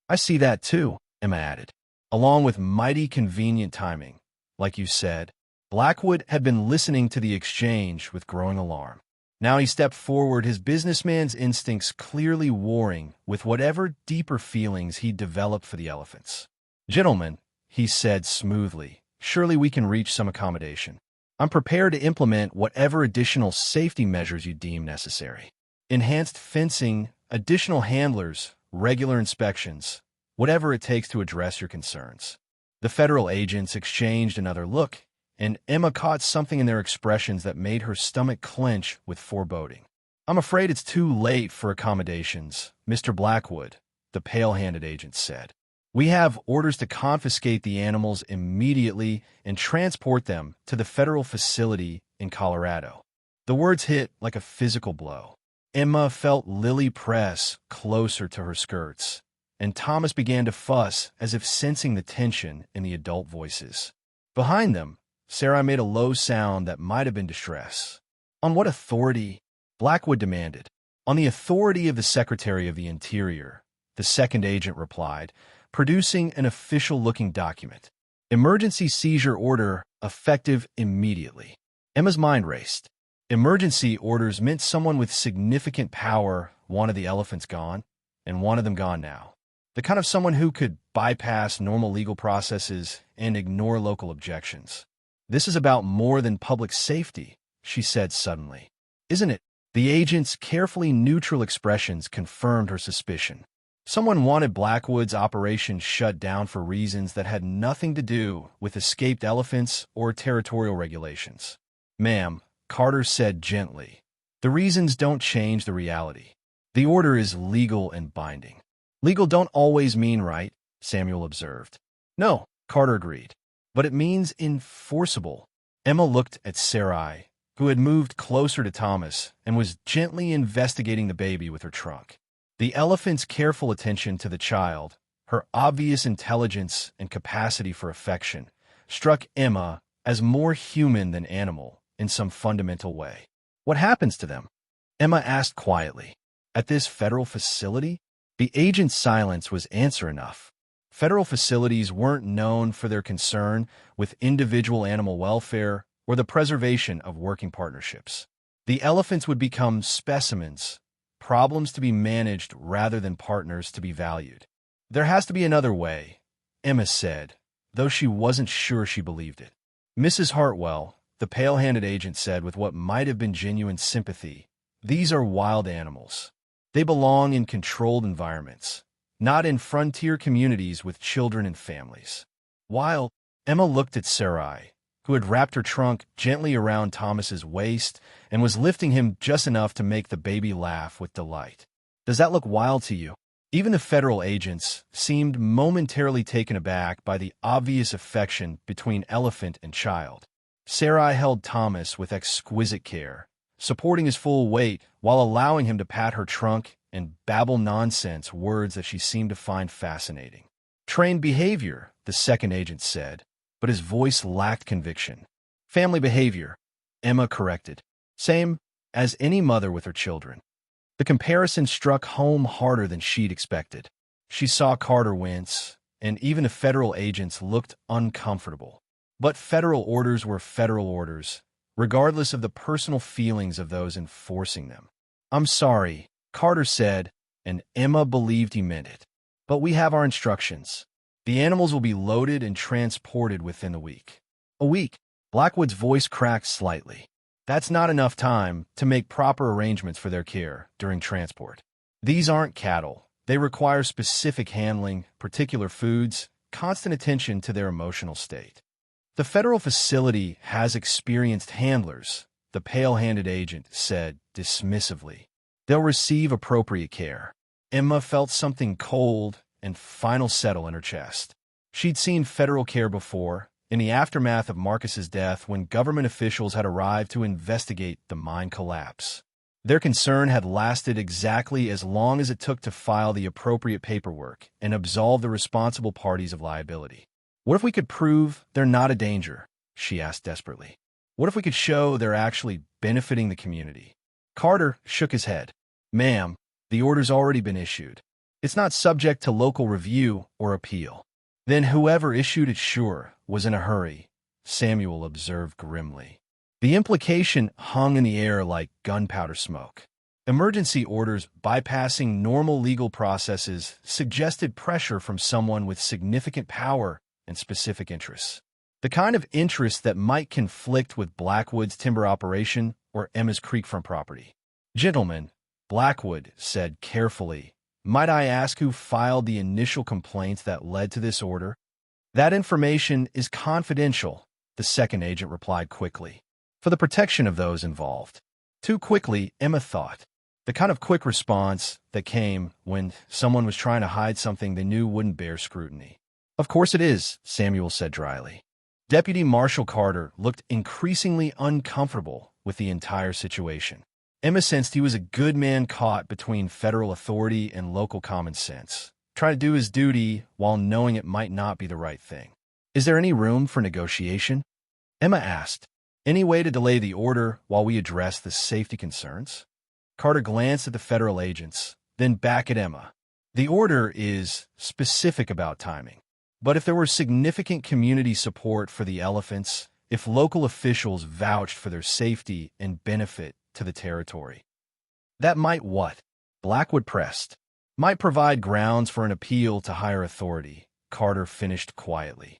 "I see that too," Emma added, "along with mighty convenient timing. Like you said, Blackwood had been listening to the exchange with growing alarm. Now he stepped forward, his businessman's instincts clearly warring with whatever deeper feelings he'd developed for the elephants. "Gentlemen," he said smoothly, "surely we can reach some accommodation. I'm prepared to implement whatever additional safety measures you deem necessary. Enhanced fencing, additional handlers, regular inspections, whatever it takes to address your concerns." The federal agents exchanged another look, and Emma caught something in their expressions that made her stomach clench with foreboding. "I'm afraid it's too late for accommodations, Mr. Blackwood," the pale-handed agent said. "We have orders to confiscate the animals immediately and transport them to the federal facility in Colorado." The words hit like a physical blow. Emma felt Lily press closer to her skirts, and Thomas began to fuss as if sensing the tension in the adult voices. Behind them, Sarai made a low sound that might have been distress. "On what authority?" Blackwood demanded. "On the authority of the Secretary of the Interior," the second agent replied, producing an official-looking document. "Emergency seizure order effective immediately." Emma's mind raced. Emergency orders meant someone with significant power wanted the elephants gone, and wanted them gone now. The kind of someone who could bypass normal legal processes and ignore local objections. "This is about more than public safety," she said suddenly. "Isn't it?" The agent's carefully neutral expressions confirmed her suspicion. Someone wanted Blackwood's operation shut down for reasons that had nothing to do with escaped elephants or territorial regulations. "Ma'am," Carter said gently, "the reasons don't change the reality. The order is legal and binding." "Legal don't always mean right," Samuel observed. "No," Carter agreed, "but it means enforceable." Emma looked at Sarai, who had moved closer to Thomas and was gently investigating the baby with her trunk. The elephant's careful attention to the child, her obvious intelligence and capacity for affection, struck Emma as more human than animal in some fundamental way. "What happens to them?" Emma asked quietly. "At this federal facility?" The agent's silence was answer enough. Federal facilities weren't known for their concern with individual animal welfare or the preservation of working partnerships. The elephants would become specimens, problems to be managed rather than partners to be valued. "There has to be another way," Emma said, though she wasn't sure she believed it. "Mrs. Hartwell," the pale-handed agent said with what might have been genuine sympathy, "these are wild animals. They belong in controlled environments, not in frontier communities with children and families." Wild, Emma looked at Sarai, who had wrapped her trunk gently around Thomas's waist and was lifting him just enough to make the baby laugh with delight. "Does that look wild to you?" Even the federal agents seemed momentarily taken aback by the obvious affection between elephant and child. Sarai held Thomas with exquisite care, supporting his full weight while allowing him to pat her trunk and babble nonsense words that she seemed to find fascinating. "Trained behavior," the second agent said, but his voice lacked conviction. "Family behavior," Emma corrected. "Same as any mother with her children." The comparison struck home harder than she'd expected. She saw Carter wince, and even the federal agents looked uncomfortable. But federal orders were federal orders, regardless of the personal feelings of those enforcing them. "I'm sorry," Carter said, and Emma believed he meant it. "But we have our instructions. The animals will be loaded and transported within the week." "A week?" Blackwood's voice cracked slightly. "That's not enough time to make proper arrangements for their care during transport. These aren't cattle. They require specific handling, particular foods, constant attention to their emotional state." "The federal facility has experienced handlers," the pale-handed agent said dismissively. "They'll receive appropriate care." Emma felt something cold and final settle in her chest. She'd seen federal care before, in the aftermath of Marcus's death, when government officials had arrived to investigate the mine collapse. Their concern had lasted exactly as long as it took to file the appropriate paperwork and absolve the responsible parties of liability. "What if we could prove they're not a danger?" she asked desperately. "What if we could show they're actually benefiting the community?" Carter shook his head. "Ma'am, the order's already been issued. It's not subject to local review or appeal." "Then whoever issued it sure was in a hurry," Samuel observed grimly. The implication hung in the air like gunpowder smoke. Emergency orders bypassing normal legal processes suggested pressure from someone with significant power and specific interests. The kind of interest that might conflict with Blackwood's timber operation or Emma's creekfront property. "Gentlemen," Blackwood said carefully, "might I ask who filed the initial complaints that led to this order?" "That information is confidential," the second agent replied quickly, "for the protection of those involved." Too quickly, Emma thought. The kind of quick response that came when someone was trying to hide something they knew wouldn't bear scrutiny. "Of course it is," Samuel said dryly. Deputy Marshal Carter looked increasingly uncomfortable with the entire situation. Emma sensed he was a good man caught between federal authority and local common sense, trying to do his duty while knowing it might not be the right thing. "Is there any room for negotiation?" Emma asked. "Any way to delay the order while we address the safety concerns?" Carter glanced at the federal agents, then back at Emma. "The order is specific about timing. But if there were significant community support for the elephants, if local officials vouched for their safety and benefit to the territory, that might what?" Blackwood pressed. "Might provide grounds for an appeal to higher authority," Carter finished quietly.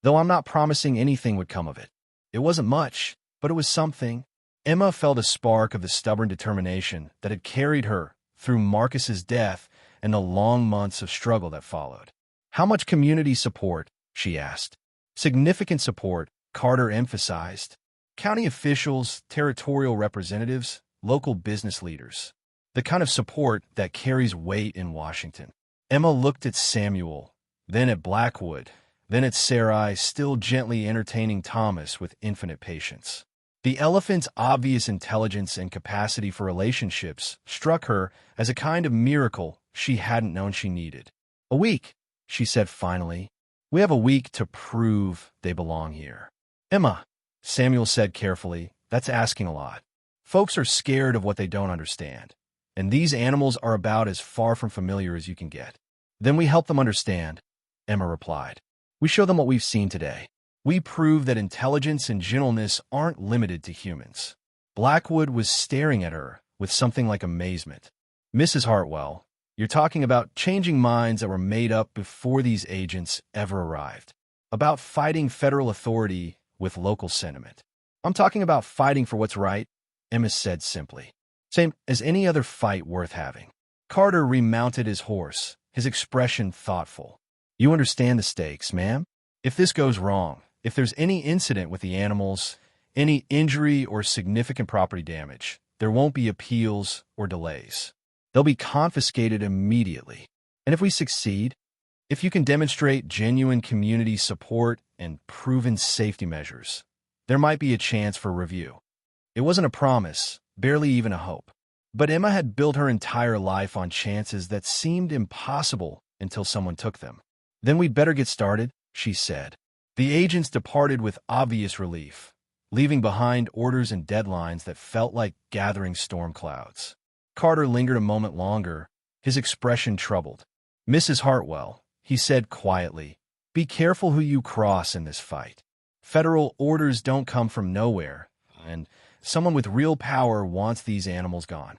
"Though I'm not promising anything would come of it." It wasn't much, but it was something. Emma felt a spark of the stubborn determination that had carried her through Marcus's death and the long months of struggle that followed. "How much community support?" she asked. "Significant support," Carter emphasized. "County officials, territorial representatives, local business leaders. The kind of support that carries weight in Washington." Emma looked at Samuel, then at Blackwood, then at Sarai, still gently entertaining Thomas with infinite patience. The elephant's obvious intelligence and capacity for relationships struck her as a kind of miracle she hadn't known she needed. "A week," she said finally. "We have a week to prove they belong here." "Emma," Samuel said carefully, "that's asking a lot. Folks are scared of what they don't understand, and these animals are about as far from familiar as you can get." "Then we help them understand," Emma replied. "We show them what we've seen today. We prove that intelligence and gentleness aren't limited to humans." Blackwood was staring at her with something like amazement. "Mrs. Hartwell, you're talking about changing minds that were made up before these agents ever arrived. About fighting federal authority with local sentiment." "I'm talking about fighting for what's right," Emma said simply. "Same as any other fight worth having." Carter remounted his horse, his expression thoughtful. "You understand the stakes, ma'am? If this goes wrong, If there's any incident with the animals, any injury or significant property damage, there won't be appeals or delays. They'll be confiscated immediately. And if we succeed, if you can demonstrate genuine community support and proven safety measures, there might be a chance for review. It wasn't a promise, barely even a hope. But Emma had built her entire life on chances that seemed impossible until someone took them. "Then we'd better get started," she said. The agents departed with obvious relief, leaving behind orders and deadlines that felt like gathering storm clouds. Carter lingered a moment longer, his expression troubled. "Mrs. Hartwell," he said quietly, "be careful who you cross in this fight. Federal orders don't come from nowhere, and someone with real power wants these animals gone."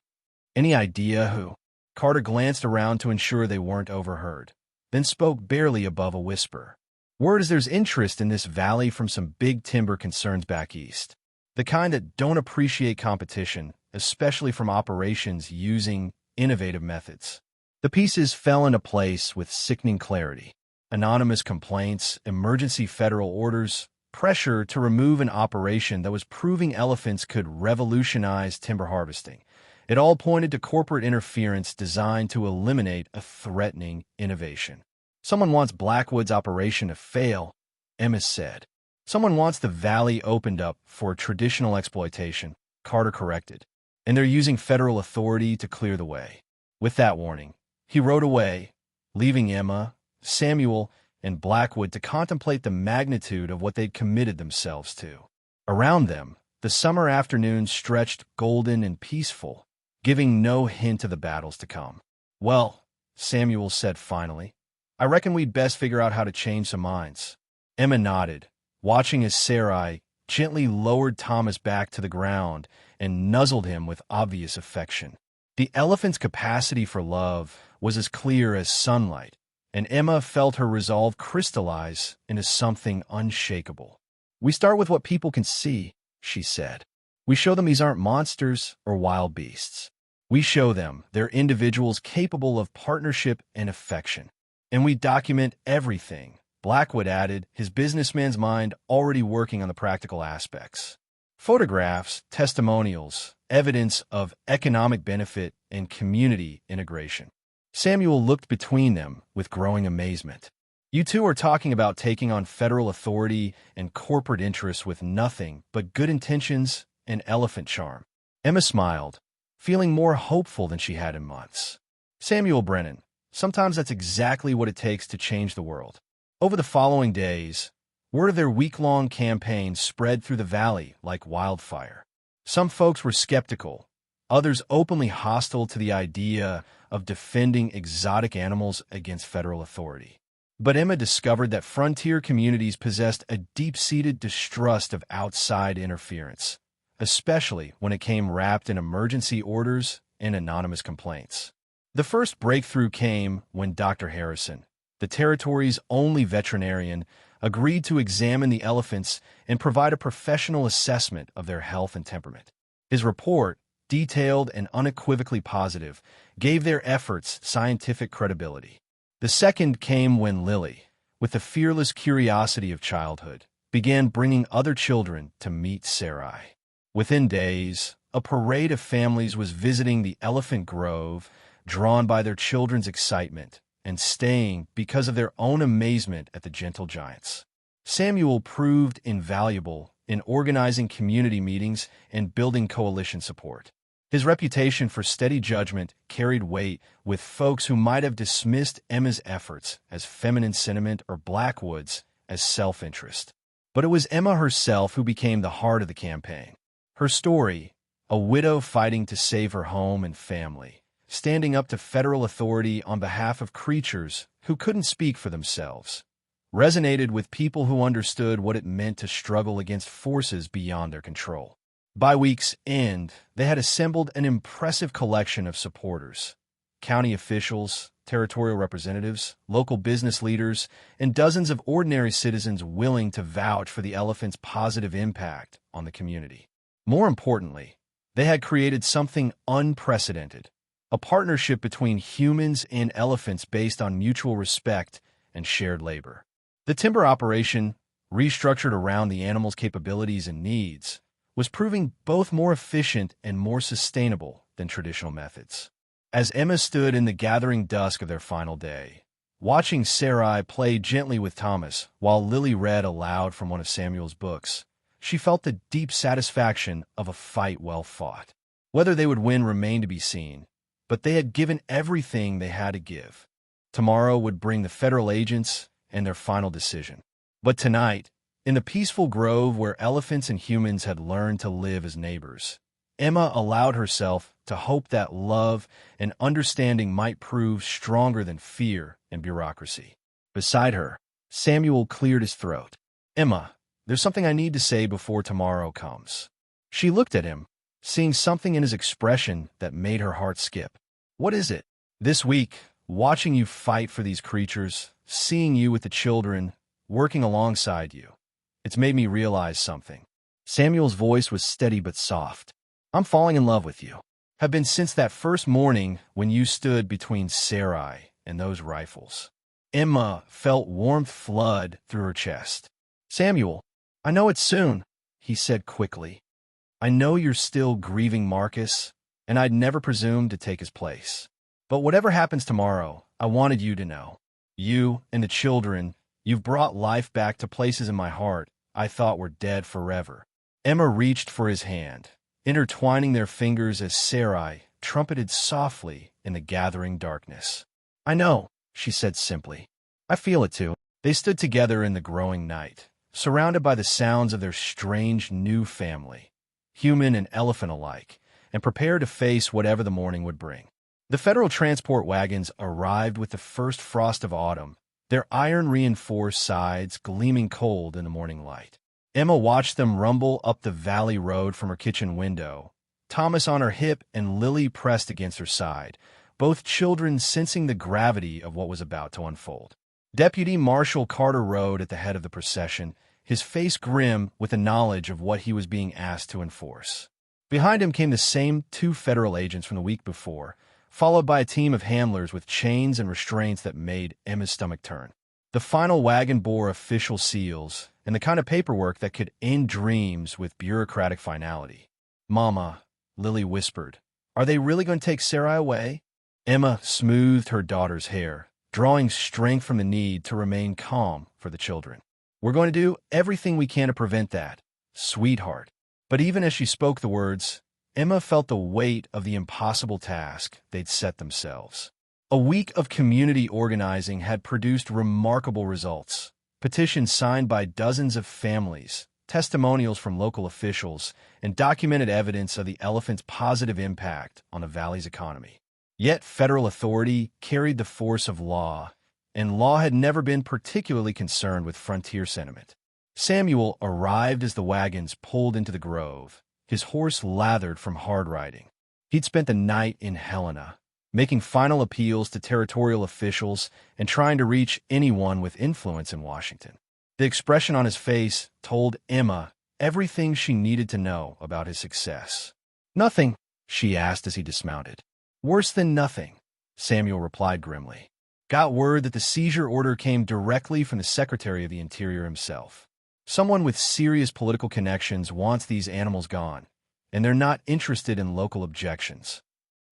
"Any idea who?" Carter glanced around to ensure they weren't overheard, then spoke barely above a whisper. "Word is there's interest in this valley from some big timber concerns back east. The kind that don't appreciate competition, especially from operations using innovative methods." The pieces fell into place with sickening clarity. Anonymous complaints, emergency federal orders, pressure to remove an operation that was proving elephants could revolutionize timber harvesting. It all pointed to corporate interference designed to eliminate a threatening innovation. "Someone wants Blackwood's operation to fail," Emma said. "Someone wants the valley opened up for traditional exploitation," Carter corrected. "And they're using federal authority to clear the way." With that warning, he rode away, leaving Emma, Samuel, and Blackwood to contemplate the magnitude of what they'd committed themselves to. Around them, the summer afternoons stretched golden and peaceful, giving no hint of the battles to come. "Well," Samuel said finally, "I reckon we'd best figure out how to change some minds." Emma nodded, watching as Sarai gently lowered Thomas back to the ground and nuzzled him with obvious affection. The elephant's capacity for love was as clear as sunlight, and Emma felt her resolve crystallize into something unshakable. "We start with what people can see," she said. "We show them these aren't monsters or wild beasts. We show them they're individuals capable of partnership and affection. And we document everything," Blackwood added, his businessman's mind already working on the practical aspects. "Photographs, testimonials, evidence of economic benefit and community integration." Samuel looked between them with growing amazement. "You two are talking about taking on federal authority and corporate interests with nothing but good intentions and elephant charm." Emma smiled, feeling more hopeful than she had in months. "Samuel Brennan, sometimes that's exactly what it takes to change the world." Over the following days, word of their week-long campaign spread through the valley like wildfire. Some folks were skeptical, others openly hostile to the idea of defending exotic animals against federal authority. But Emma discovered that frontier communities possessed a deep-seated distrust of outside interference, especially when it came wrapped in emergency orders and anonymous complaints. The first breakthrough came when Dr. Harrison, the territory's only veterinarian, agreed to examine the elephants and provide a professional assessment of their health and temperament. His report, detailed and unequivocally positive, gave their efforts scientific credibility. The second came when Lily, with the fearless curiosity of childhood, began bringing other children to meet Sarai. Within days, a parade of families was visiting the Elephant Grove, drawn by their children's excitement and staying because of their own amazement at the gentle giants. Samuel proved invaluable in organizing community meetings and building coalition support. His reputation for steady judgment carried weight with folks who might have dismissed Emma's efforts as feminine sentiment or Blackwood's as self-interest. But it was Emma herself who became the heart of the campaign. Her story, a widow fighting to save her home and family, standing up to federal authority on behalf of creatures who couldn't speak for themselves, resonated with people who understood what it meant to struggle against forces beyond their control. By week's end, they had assembled an impressive collection of supporters: county officials, territorial representatives, local business leaders, and dozens of ordinary citizens willing to vouch for the elephant's positive impact on the community. More importantly, they had created something unprecedented: a partnership between humans and elephants based on mutual respect and shared labor. The timber operation, restructured around the animal's capabilities and needs, was proving both more efficient and more sustainable than traditional methods. As Emma stood in the gathering dusk of their final day, watching Sarai play gently with Thomas while Lily read aloud from one of Samuel's books, she felt the deep satisfaction of a fight well fought. Whether they would win remained to be seen, but they had given everything they had to give. Tomorrow would bring the federal agents and their final decision. But tonight, in the peaceful grove where elephants and humans had learned to live as neighbors, Emma allowed herself to hope that love and understanding might prove stronger than fear and bureaucracy. Beside her, Samuel cleared his throat. "Emma, there's something I need to say before tomorrow comes." She looked at him, seeing something in his expression that made her heart skip. "What is it?" "This week, watching you fight for these creatures, seeing you with the children, working alongside you, it's made me realize something." Samuel's voice was steady but soft. "I'm falling in love with you. Have been since that first morning when you stood between Sarai and those rifles." Emma felt warmth flood through her chest. "Samuel, I know it's soon," he said quickly. "I know you're still grieving Marcus, and I'd never presumed to take his place. But whatever happens tomorrow, I wanted you to know. You and the children, you've brought life back to places in my heart I thought were dead forever." Emma reached for his hand, intertwining their fingers as Sarai trumpeted softly in the gathering darkness. "I know," she said simply. "I feel it too." They stood together in the growing night, surrounded by the sounds of their strange new family, human and elephant alike, and prepared to face whatever the morning would bring. The federal transport wagons arrived with the first frost of autumn, their iron-reinforced sides gleaming cold in the morning light. Emma watched them rumble up the valley road from her kitchen window, Thomas on her hip and Lily pressed against her side, both children sensing the gravity of what was about to unfold. Deputy Marshal Carter rode at the head of the procession, his face grim with the knowledge of what he was being asked to enforce. Behind him came the same two federal agents from the week before, followed by a team of handlers with chains and restraints that made Emma's stomach turn. The final wagon bore official seals and the kind of paperwork that could end dreams with bureaucratic finality. "Mama," Lily whispered, "are they really going to take Sarai away?" Emma smoothed her daughter's hair, drawing strength from the need to remain calm for the children. "We're going to do everything we can to prevent that, sweetheart." But even as she spoke the words, Emma felt the weight of the impossible task they'd set themselves. A week of community organizing had produced remarkable results. Petitions signed by dozens of families, testimonials from local officials, and documented evidence of the elephant's positive impact on the valley's economy. Yet federal authority carried the force of law, and law had never been particularly concerned with frontier sentiment. Samuel arrived as the wagons pulled into the grove, his horse lathered from hard riding. He'd spent the night in Helena, making final appeals to territorial officials and trying to reach anyone with influence in Washington. The expression on his face told Emma everything she needed to know about his success. "Nothing?" she asked as he dismounted. "Worse than nothing," Samuel replied grimly. "Got word that the seizure order came directly from the Secretary of the Interior himself. Someone with serious political connections wants these animals gone, and they're not interested in local objections."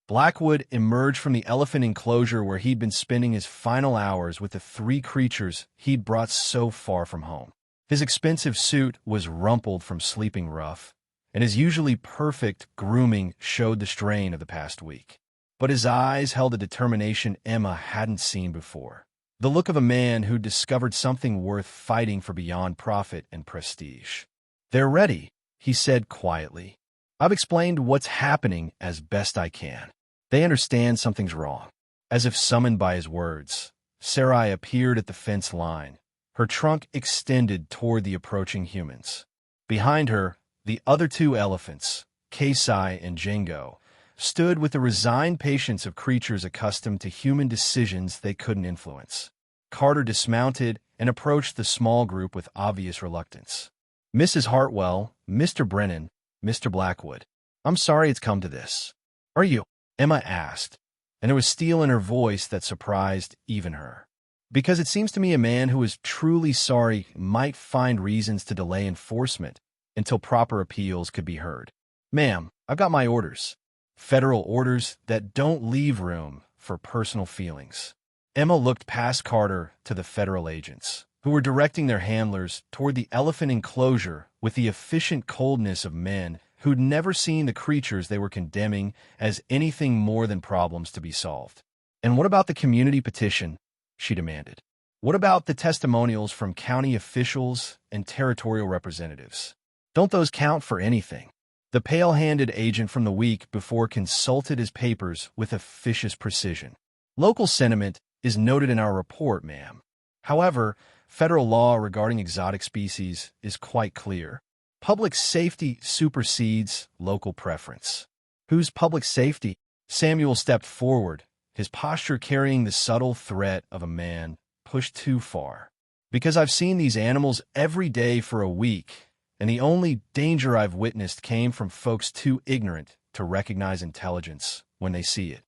Blackwood emerged from the elephant enclosure where he'd been spending his final hours with the three creatures he'd brought so far from home. His expensive suit was rumpled from sleeping rough, and his usually perfect grooming showed the strain of the past week. But his eyes held a determination Emma hadn't seen before, the look of a man who'd discovered something worth fighting for beyond profit and prestige. "They're ready," he said quietly. "I've explained what's happening as best I can. They understand something's wrong." As if summoned by his words, Sarai appeared at the fence line, her trunk extended toward the approaching humans. Behind her, the other two elephants, Kasai and Django, stood with the resigned patience of creatures accustomed to human decisions they couldn't influence. Carter dismounted and approached the small group with obvious reluctance. "Mrs. Hartwell, Mr. Brennan, Mr. Blackwood, I'm sorry it's come to this." "Are you?" Emma asked, and there was steel in her voice that surprised even her. Because it seems to me a man who is truly sorry might find reasons to delay enforcement until proper appeals could be heard. Ma'am, I've got my orders. Federal orders that don't leave room for personal feelings. Emma looked past Carter to the federal agents, who were directing their handlers toward the elephant enclosure with the efficient coldness of men who'd never seen the creatures they were condemning as anything more than problems to be solved. And what about the community petition? She demanded. What about the testimonials from county officials and territorial representatives? Don't those count for anything? The pale-handed agent from the week before consulted his papers with officious precision. Local sentiment is noted in our report, ma'am. However, federal law regarding exotic species is quite clear. Public safety supersedes local preference. Whose public safety? Samuel stepped forward, his posture carrying the subtle threat of a man pushed too far. Because I've seen these animals every day for a week, and the only danger I've witnessed came from folks too ignorant to recognize intelligence when they see it.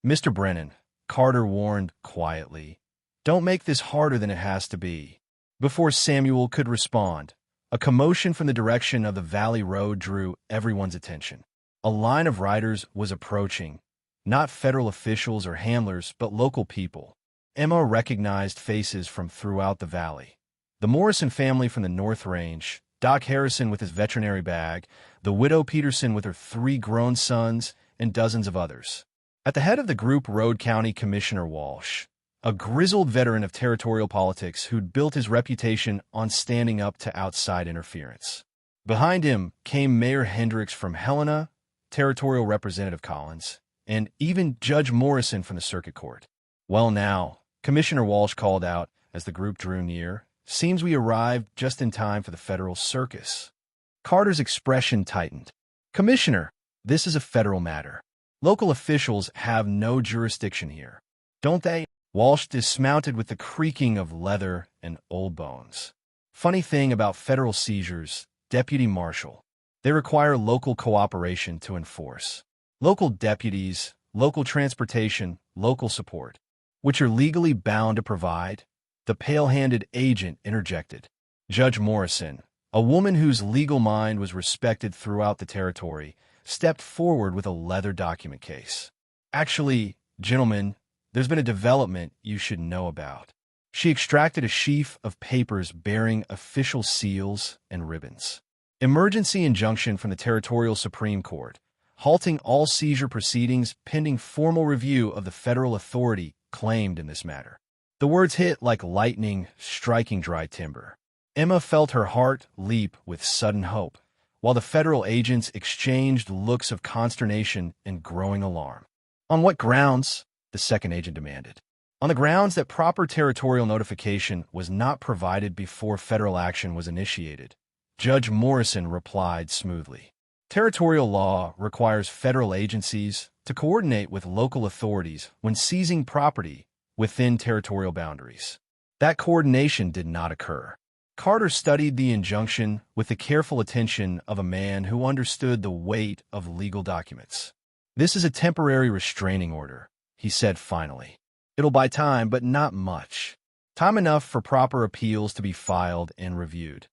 Mr. Brennan, Carter warned quietly, don't make this harder than it has to be. Before Samuel could respond, a commotion from the direction of the valley road drew everyone's attention. A line of riders was approaching, not federal officials or handlers, but local people. Emma recognized faces from throughout the valley. The Morrison family from the North Range, Doc Harrison with his veterinary bag, the widow Peterson with her 3 grown sons, and dozens of others. At the head of the group rode County Commissioner Walsh, a grizzled veteran of territorial politics who'd built his reputation on standing up to outside interference. Behind him came Mayor Hendricks from Helena, Territorial Representative Collins, and even Judge Morrison from the Circuit Court. Well now, Commissioner Walsh called out as the group drew near, seems we arrived just in time for the federal circus. Carter's expression tightened. Commissioner, this is a federal matter. Local officials have no jurisdiction here. Don't they? Walsh dismounted with the creaking of leather and old bones. Funny thing about federal seizures, Deputy Marshal. They require local cooperation to enforce. Local deputies, local transportation, local support, which are legally bound to provide, the pale-handed agent interjected. Judge Morrison, a woman whose legal mind was respected throughout the territory, stepped forward with a leather document case. Actually, gentlemen, there's been a development you should know about. She extracted a sheaf of papers bearing official seals and ribbons. Emergency injunction from the Territorial Supreme Court, halting all seizure proceedings pending formal review of the federal authority claimed in this matter. The words hit like lightning striking dry timber. Emma felt her heart leap with sudden hope, while the federal agents exchanged looks of consternation and growing alarm. On what grounds? The second agent demanded. On the grounds that proper territorial notification was not provided before federal action was initiated, Judge Morrison replied smoothly. Territorial law requires federal agencies to coordinate with local authorities when seizing property within territorial boundaries. That coordination did not occur. Carter studied the injunction with the careful attention of a man who understood the weight of legal documents. This is a temporary restraining order, he said finally. It'll buy time, but not much. Time enough for proper appeals to be filed and reviewed.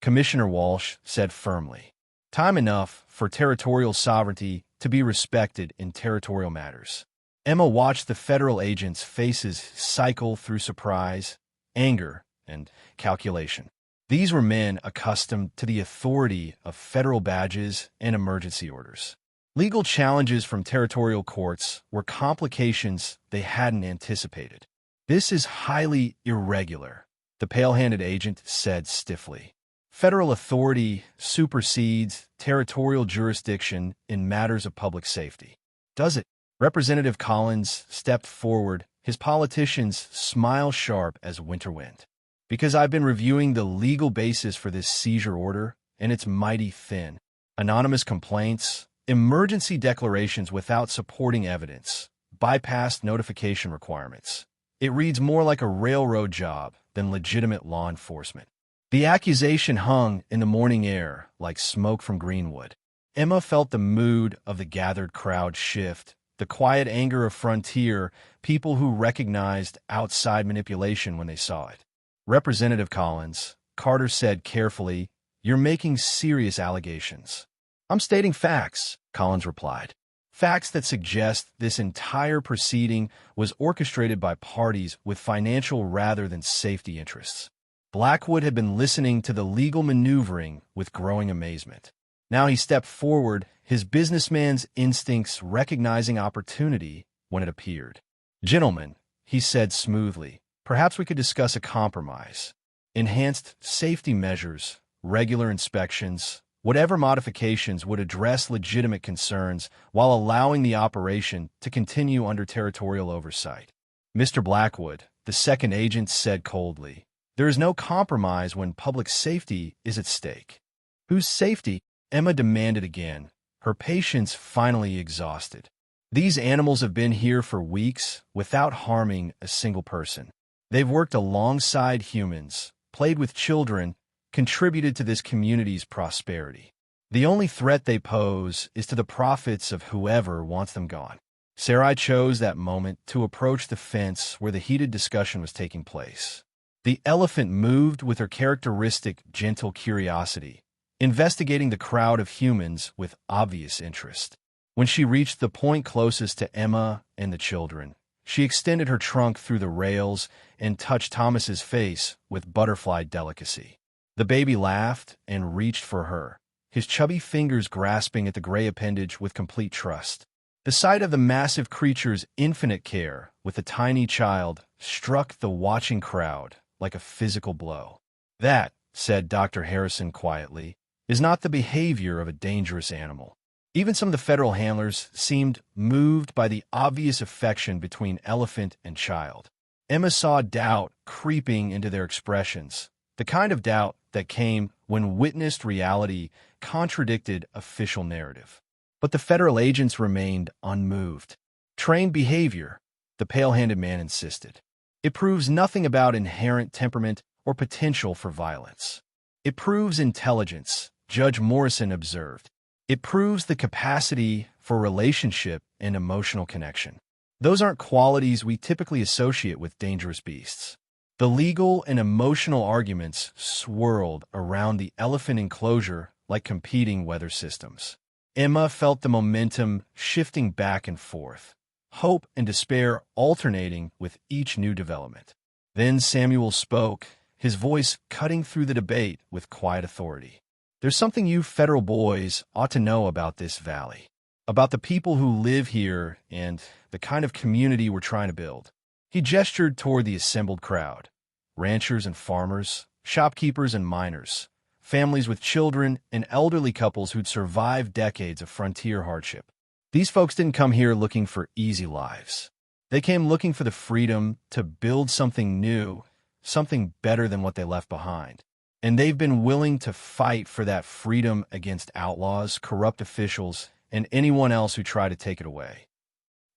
Commissioner Walsh said firmly. Time enough for territorial sovereignty to be respected in territorial matters. Emma watched the federal agents' faces cycle through surprise, anger, and calculation. These were men accustomed to the authority of federal badges and emergency orders. Legal challenges from territorial courts were complications they hadn't anticipated. This is highly irregular, the pale-handed agent said stiffly. Federal authority supersedes territorial jurisdiction in matters of public safety. Does it? Representative Collins stepped forward, his politician's smile sharp as winter wind. Because I've been reviewing the legal basis for this seizure order, and it's mighty thin. Anonymous complaints, emergency declarations without supporting evidence, bypassed notification requirements. It reads more like a railroad job than legitimate law enforcement. The accusation hung in the morning air like smoke from Greenwood. Emma felt the mood of the gathered crowd shift, the quiet anger of frontier people who recognized outside manipulation when they saw it. Representative Collins, Carter said carefully, "You're making serious allegations." "I'm stating facts," Collins replied. "Facts that suggest this entire proceeding was orchestrated by parties with financial rather than safety interests." Blackwood had been listening to the legal maneuvering with growing amazement. Now he stepped forward, his businessman's instincts recognizing opportunity when it appeared. "Gentlemen," he said smoothly, "perhaps we could discuss a compromise. Enhanced safety measures, regular inspections, whatever modifications would address legitimate concerns while allowing the operation to continue under territorial oversight." "Mr. Blackwood," the second agent said coldly, "there is no compromise when public safety is at stake." "Whose safety?" Emma demanded again, her patience finally exhausted. "These animals have been here for weeks without harming a single person. They've worked alongside humans, played with children, contributed to this community's prosperity. The only threat they pose is to the profits of whoever wants them gone." Sarai chose that moment to approach the fence where the heated discussion was taking place. The elephant moved with her characteristic gentle curiosity, investigating the crowd of humans with obvious interest. When she reached the point closest to Emma and the children, she extended her trunk through the rails and touched Thomas's face with butterfly delicacy. The baby laughed and reached for her, his chubby fingers grasping at the gray appendage with complete trust. The sight of the massive creature's infinite care with the tiny child struck the watching crowd like a physical blow. "That," said Dr. Harrison quietly, "is not the behavior of a dangerous animal." Even some of the federal handlers seemed moved by the obvious affection between elephant and child. Emma saw doubt creeping into their expressions, the kind of doubt that came when witnessed reality contradicted official narrative. But the federal agents remained unmoved. "Trained behavior," the pale-handed man insisted. "It proves nothing about inherent temperament or potential for violence. It proves intelligence," Judge Morrison observed. "It proves the capacity for relationship and emotional connection. Those aren't qualities we typically associate with dangerous beasts." The legal and emotional arguments swirled around the elephant enclosure like competing weather systems. Emma felt the momentum shifting back and forth, hope and despair alternating with each new development. Then Samuel spoke, his voice cutting through the debate with quiet authority. "There's something you federal boys ought to know about this valley, about the people who live here and the kind of community we're trying to build." He gestured toward the assembled crowd, ranchers and farmers, shopkeepers and miners, families with children and elderly couples who'd survived decades of frontier hardship. These folks didn't come here looking for easy lives. They came looking for the freedom to build something new, something better than what they left behind. And they've been willing to fight for that freedom against outlaws, corrupt officials, and anyone else who tried to take it away.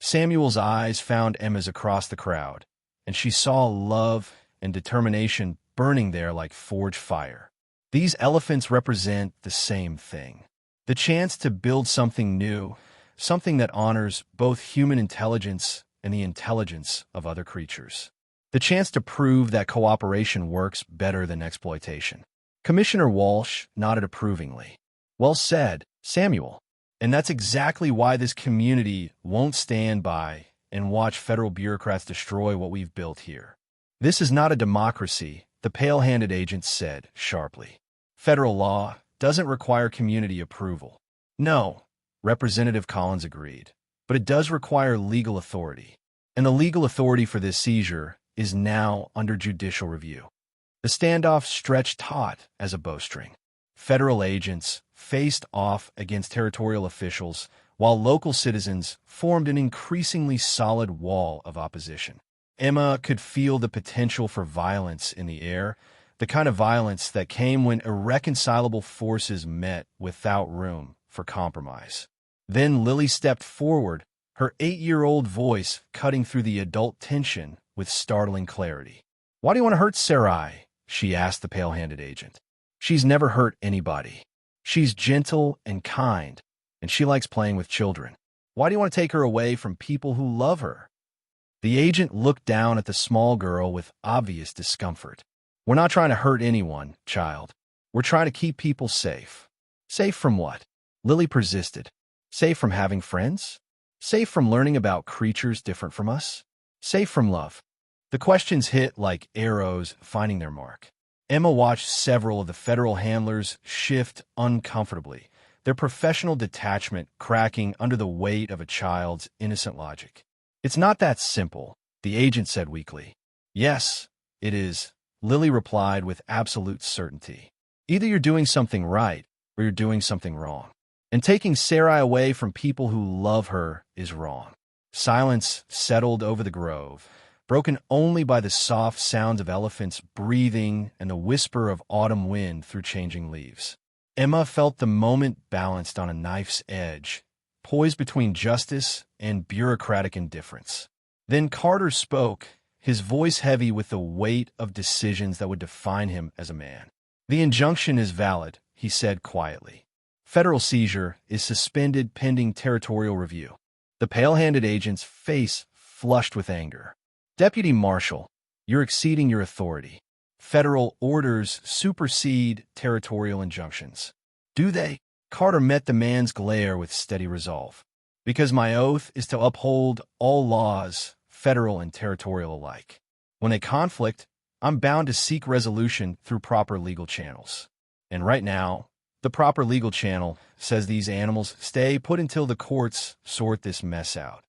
Samuel's eyes found Emma's across the crowd, and she saw love and determination burning there like forged fire. These elephants represent the same thing. The chance to build something new, something that honors both human intelligence and the intelligence of other creatures. The chance to prove that cooperation works better than exploitation. Commissioner Walsh nodded approvingly. "Well said, Samuel. And that's exactly why this community won't stand by and watch federal bureaucrats destroy what we've built here. This is not a democracy," the pale-handed agent said sharply. "Federal law doesn't require community approval." "No," Representative Collins agreed, "but it does require legal authority. And the legal authority for this seizure is now under judicial review." The standoff stretched taut as a bowstring. Federal agents faced off against territorial officials, while local citizens formed an increasingly solid wall of opposition. Emma could feel the potential for violence in the air, the kind of violence that came when irreconcilable forces met without room for compromise. Then Lily stepped forward, her 8-year-old voice cutting through the adult tension with startling clarity. "Why do you want to hurt Sarai?" she asked the pale-handed agent. "She's never hurt anybody. She's gentle and kind, and she likes playing with children." Why do you want to take her away from people who love her? The agent looked down at the small girl with obvious discomfort. We're not trying to hurt anyone, child. We're trying to keep people safe. Safe from what? Lily persisted. Safe from having friends? Safe from learning about creatures different from us? Safe from love? The questions hit like arrows finding their mark. Emma watched several of the federal handlers shift uncomfortably, their professional detachment cracking under the weight of a child's innocent logic. It's not that simple, the agent said weakly. Yes, it is, Lily replied with absolute certainty. Either you're doing something right or you're doing something wrong. And taking Sarai away from people who love her is wrong. Silence settled over the grove, broken only by the soft sounds of elephants breathing and the whisper of autumn wind through changing leaves. Emma felt the moment balanced on a knife's edge, poised between justice and bureaucratic indifference. Then Carter spoke, his voice heavy with the weight of decisions that would define him as a man. The injunction is valid, he said quietly. Federal seizure is suspended pending territorial review. The pale-handed agent's face flushed with anger. Deputy Marshal, you're exceeding your authority. Federal orders supersede territorial injunctions. Do they? Carter met the man's glare with steady resolve. Because my oath is to uphold all laws, federal and territorial alike. When they conflict, I'm bound to seek resolution through proper legal channels. And right now, the proper legal channel says these animals stay put until the courts sort this mess out.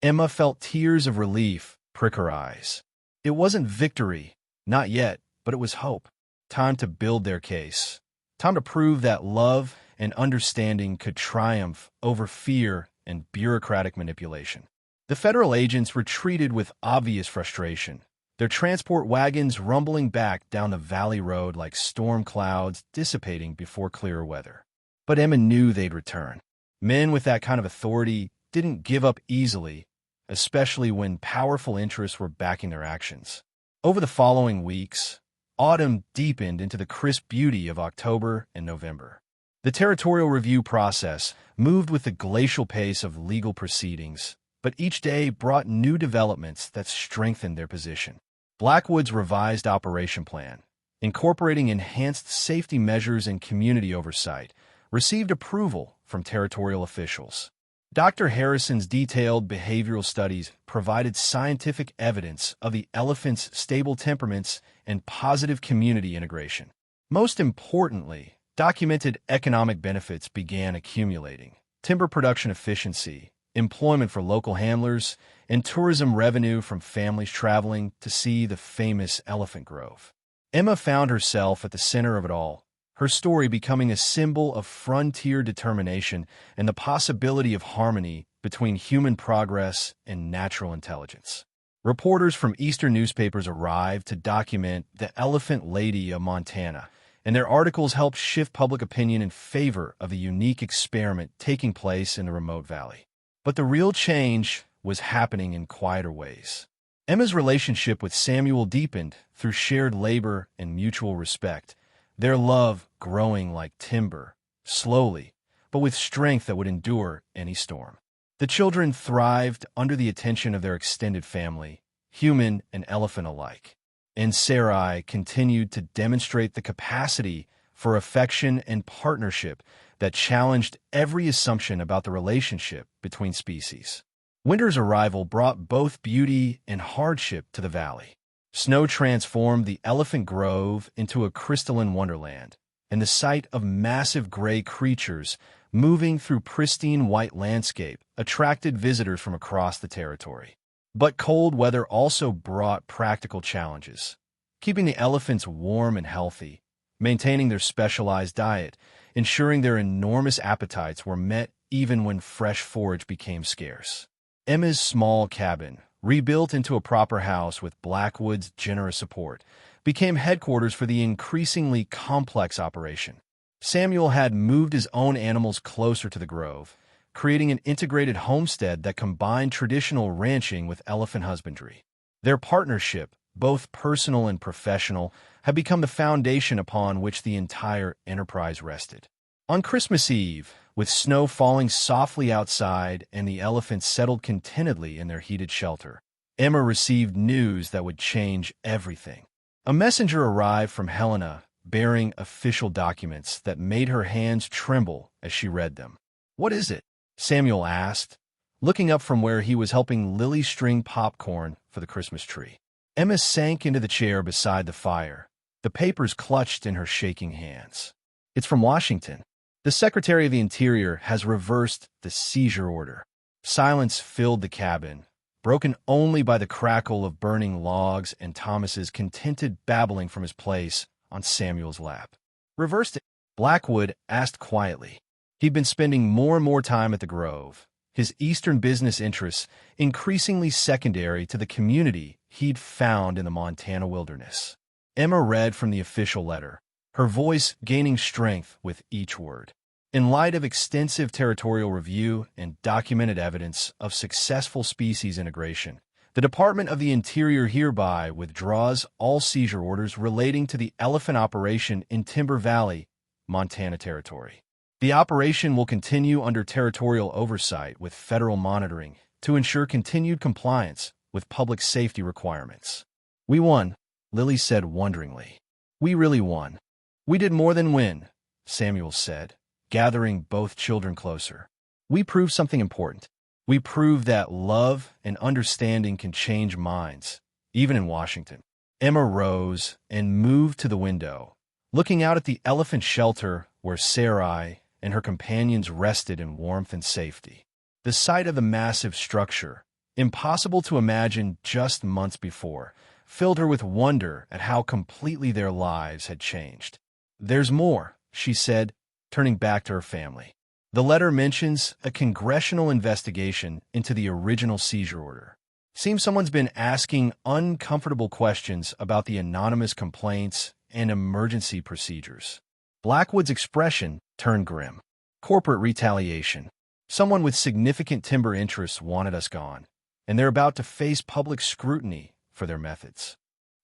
Emma felt tears of relief prick her eyes. It wasn't victory, not yet, but it was hope. Time to build their case. Time to prove that love and understanding could triumph over fear and bureaucratic manipulation. The federal agents retreated with obvious frustration, their transport wagons rumbling back down the valley road like storm clouds dissipating before clearer weather. But Emma knew they'd return. Men with that kind of authority didn't give up easily, especially when powerful interests were backing their actions. Over the following weeks, autumn deepened into the crisp beauty of October and November. The territorial review process moved with the glacial pace of legal proceedings, but each day brought new developments that strengthened their position. Blackwood's revised operation plan, incorporating enhanced safety measures and community oversight, received approval from territorial officials. Dr. Harrison's detailed behavioral studies provided scientific evidence of the elephants' stable temperaments and positive community integration. Most importantly, documented economic benefits began accumulating: timber production efficiency, employment for local handlers, and tourism revenue from families traveling to see the famous elephant grove. Emma found herself at the center of it all, her story becoming a symbol of frontier determination and the possibility of harmony between human progress and natural intelligence. Reporters from eastern newspapers arrived to document the Elephant Lady of Montana, and their articles helped shift public opinion in favor of the unique experiment taking place in the remote valley. But the real change was happening in quieter ways. Emma's relationship with Samuel deepened through shared labor and mutual respect, their love growing like timber, slowly, but with strength that would endure any storm. The children thrived under the attention of their extended family, human and elephant alike. And Sarai continued to demonstrate the capacity for affection and partnership that challenged every assumption about the relationship between species. Winter's arrival brought both beauty and hardship to the valley. Snow transformed the elephant grove into a crystalline wonderland, and the sight of massive gray creatures moving through pristine white landscape attracted visitors from across the territory. But cold weather also brought practical challenges: keeping the elephants warm and healthy, maintaining their specialized diet, ensuring their enormous appetites were met even when fresh forage became scarce. Emma's small cabin, rebuilt into a proper house with Blackwood's generous support, became headquarters for the increasingly complex operation. Samuel had moved his own animals closer to the grove, creating an integrated homestead that combined traditional ranching with elephant husbandry. Their partnership, both personal and professional, had become the foundation upon which the entire enterprise rested. On Christmas Eve, with snow falling softly outside and the elephants settled contentedly in their heated shelter, Emma received news that would change everything. A messenger arrived from Helena, bearing official documents that made her hands tremble as she read them. "What is it?" Samuel asked, looking up from where he was helping Lily string popcorn for the Christmas tree. Emma sank into the chair beside the fire, the papers clutched in her shaking hands. "It's from Washington. The Secretary of the Interior has reversed the seizure order." Silence filled the cabin, broken only by the crackle of burning logs and Thomas's contented babbling from his place on Samuel's lap. "Reversed it?" Blackwood asked quietly. He'd been spending more and more time at the Grove, his Eastern business interests increasingly secondary to the community he'd found in the Montana wilderness. Emma read from the official letter, her voice gaining strength with each word. "In light of extensive territorial review and documented evidence of successful species integration, the Department of the Interior hereby withdraws all seizure orders relating to the elephant operation in Timber Valley, Montana Territory. The operation will continue under territorial oversight with federal monitoring to ensure continued compliance with public safety requirements." "We won," Lily said wonderingly. "We really won." "We did more than win," Samuel said, gathering both children closer. "We proved something important. We proved that love and understanding can change minds, even in Washington." Emma rose and moved to the window, looking out at the elephant shelter where Sarai and her companions rested in warmth and safety. The sight of the massive structure, impossible to imagine just months before, filled her with wonder at how completely their lives had changed. "There's more," she said, turning back to her family. "The letter mentions a congressional investigation into the original seizure order. Seems someone's been asking uncomfortable questions about the anonymous complaints and emergency procedures." Blackwood's expression turned grim. "Corporate retaliation. Someone with significant timber interests wanted us gone, and they're about to face public scrutiny for their methods."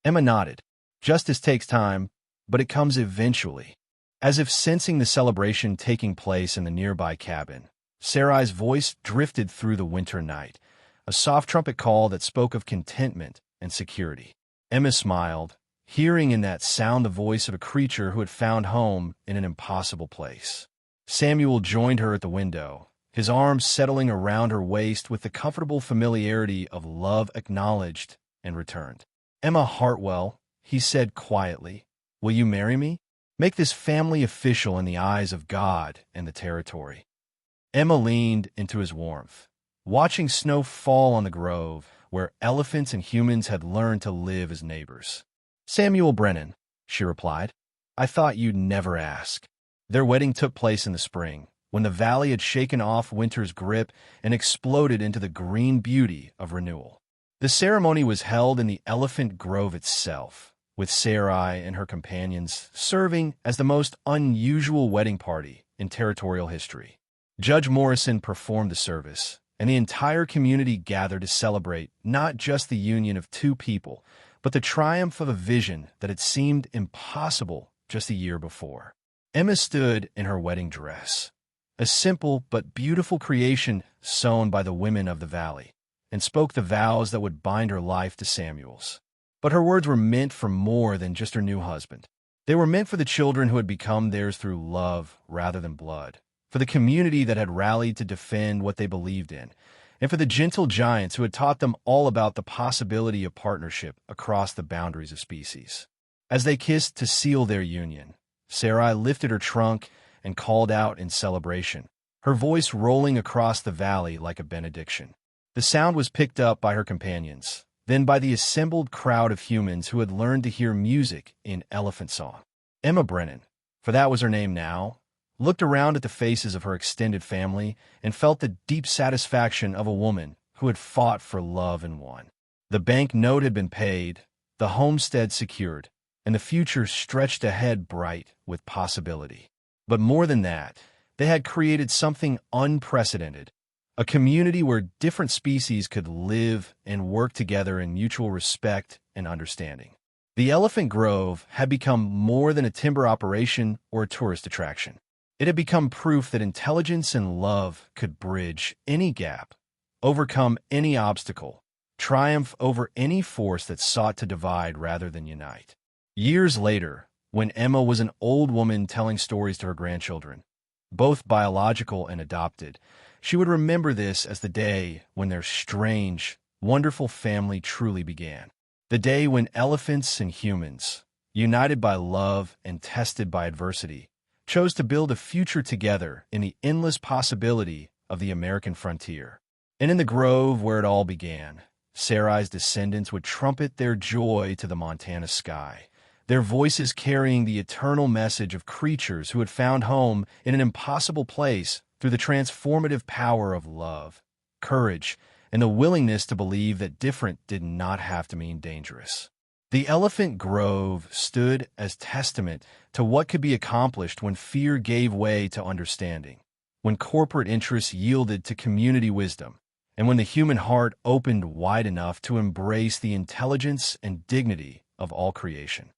Emma nodded. "Justice takes time, but it comes eventually." As if sensing the celebration taking place in the nearby cabin, Sarai's voice drifted through the winter night, a soft trumpet call that spoke of contentment and security. Emma smiled, hearing in that sound the voice of a creature who had found home in an impossible place. Samuel joined her at the window, his arms settling around her waist with the comfortable familiarity of love acknowledged and returned. "Emma Hartwell," he said quietly, "will you marry me? Make this family official in the eyes of God and the territory." Emma leaned into his warmth, watching snow fall on the grove where elephants and humans had learned to live as neighbors. "Samuel Brennan," she replied. "I thought you'd never ask." Their wedding took place in the spring, when the valley had shaken off winter's grip and exploded into the green beauty of renewal. The ceremony was held in the Elephant Grove itself, with Sarai and her companions serving as the most unusual wedding party in territorial history. Judge Morrison performed the service, and the entire community gathered to celebrate not just the union of two people, but the triumph of a vision that had seemed impossible just a year before. Emma stood in her wedding dress, a simple but beautiful creation sewn by the women of the valley, and spoke the vows that would bind her life to Samuel's. But her words were meant for more than just her new husband. They were meant for the children who had become theirs through love rather than blood, for the community that had rallied to defend what they believed in, and for the gentle giants who had taught them all about the possibility of partnership across the boundaries of species. As they kissed to seal their union, Sarai lifted her trunk and called out in celebration, her voice rolling across the valley like a benediction. The sound was picked up by her companions, then by the assembled crowd of humans who had learned to hear music in elephant song. Emma Brennan, for that was her name now, looked around at the faces of her extended family and felt the deep satisfaction of a woman who had fought for love and won. The bank note had been paid, the homestead secured, and the future stretched ahead bright with possibility. But more than that, they had created something unprecedented, a community where different species could live and work together in mutual respect and understanding. The Elephant Grove had become more than a timber operation or a tourist attraction. It had become proof that intelligence and love could bridge any gap, overcome any obstacle, triumph over any force that sought to divide rather than unite. Years later, when Emma was an old woman telling stories to her grandchildren, both biological and adopted, she would remember this as the day when their strange, wonderful family truly began. The day when elephants and humans, united by love and tested by adversity, chose to build a future together in the endless possibility of the American frontier. And in the grove where it all began, Sarai's descendants would trumpet their joy to the Montana sky, their voices carrying the eternal message of creatures who had found home in an impossible place through the transformative power of love, courage, and the willingness to believe that different did not have to mean dangerous. The Elephant Grove stood as testament to what could be accomplished when fear gave way to understanding, when corporate interests yielded to community wisdom, and when the human heart opened wide enough to embrace the intelligence and dignity of all creation.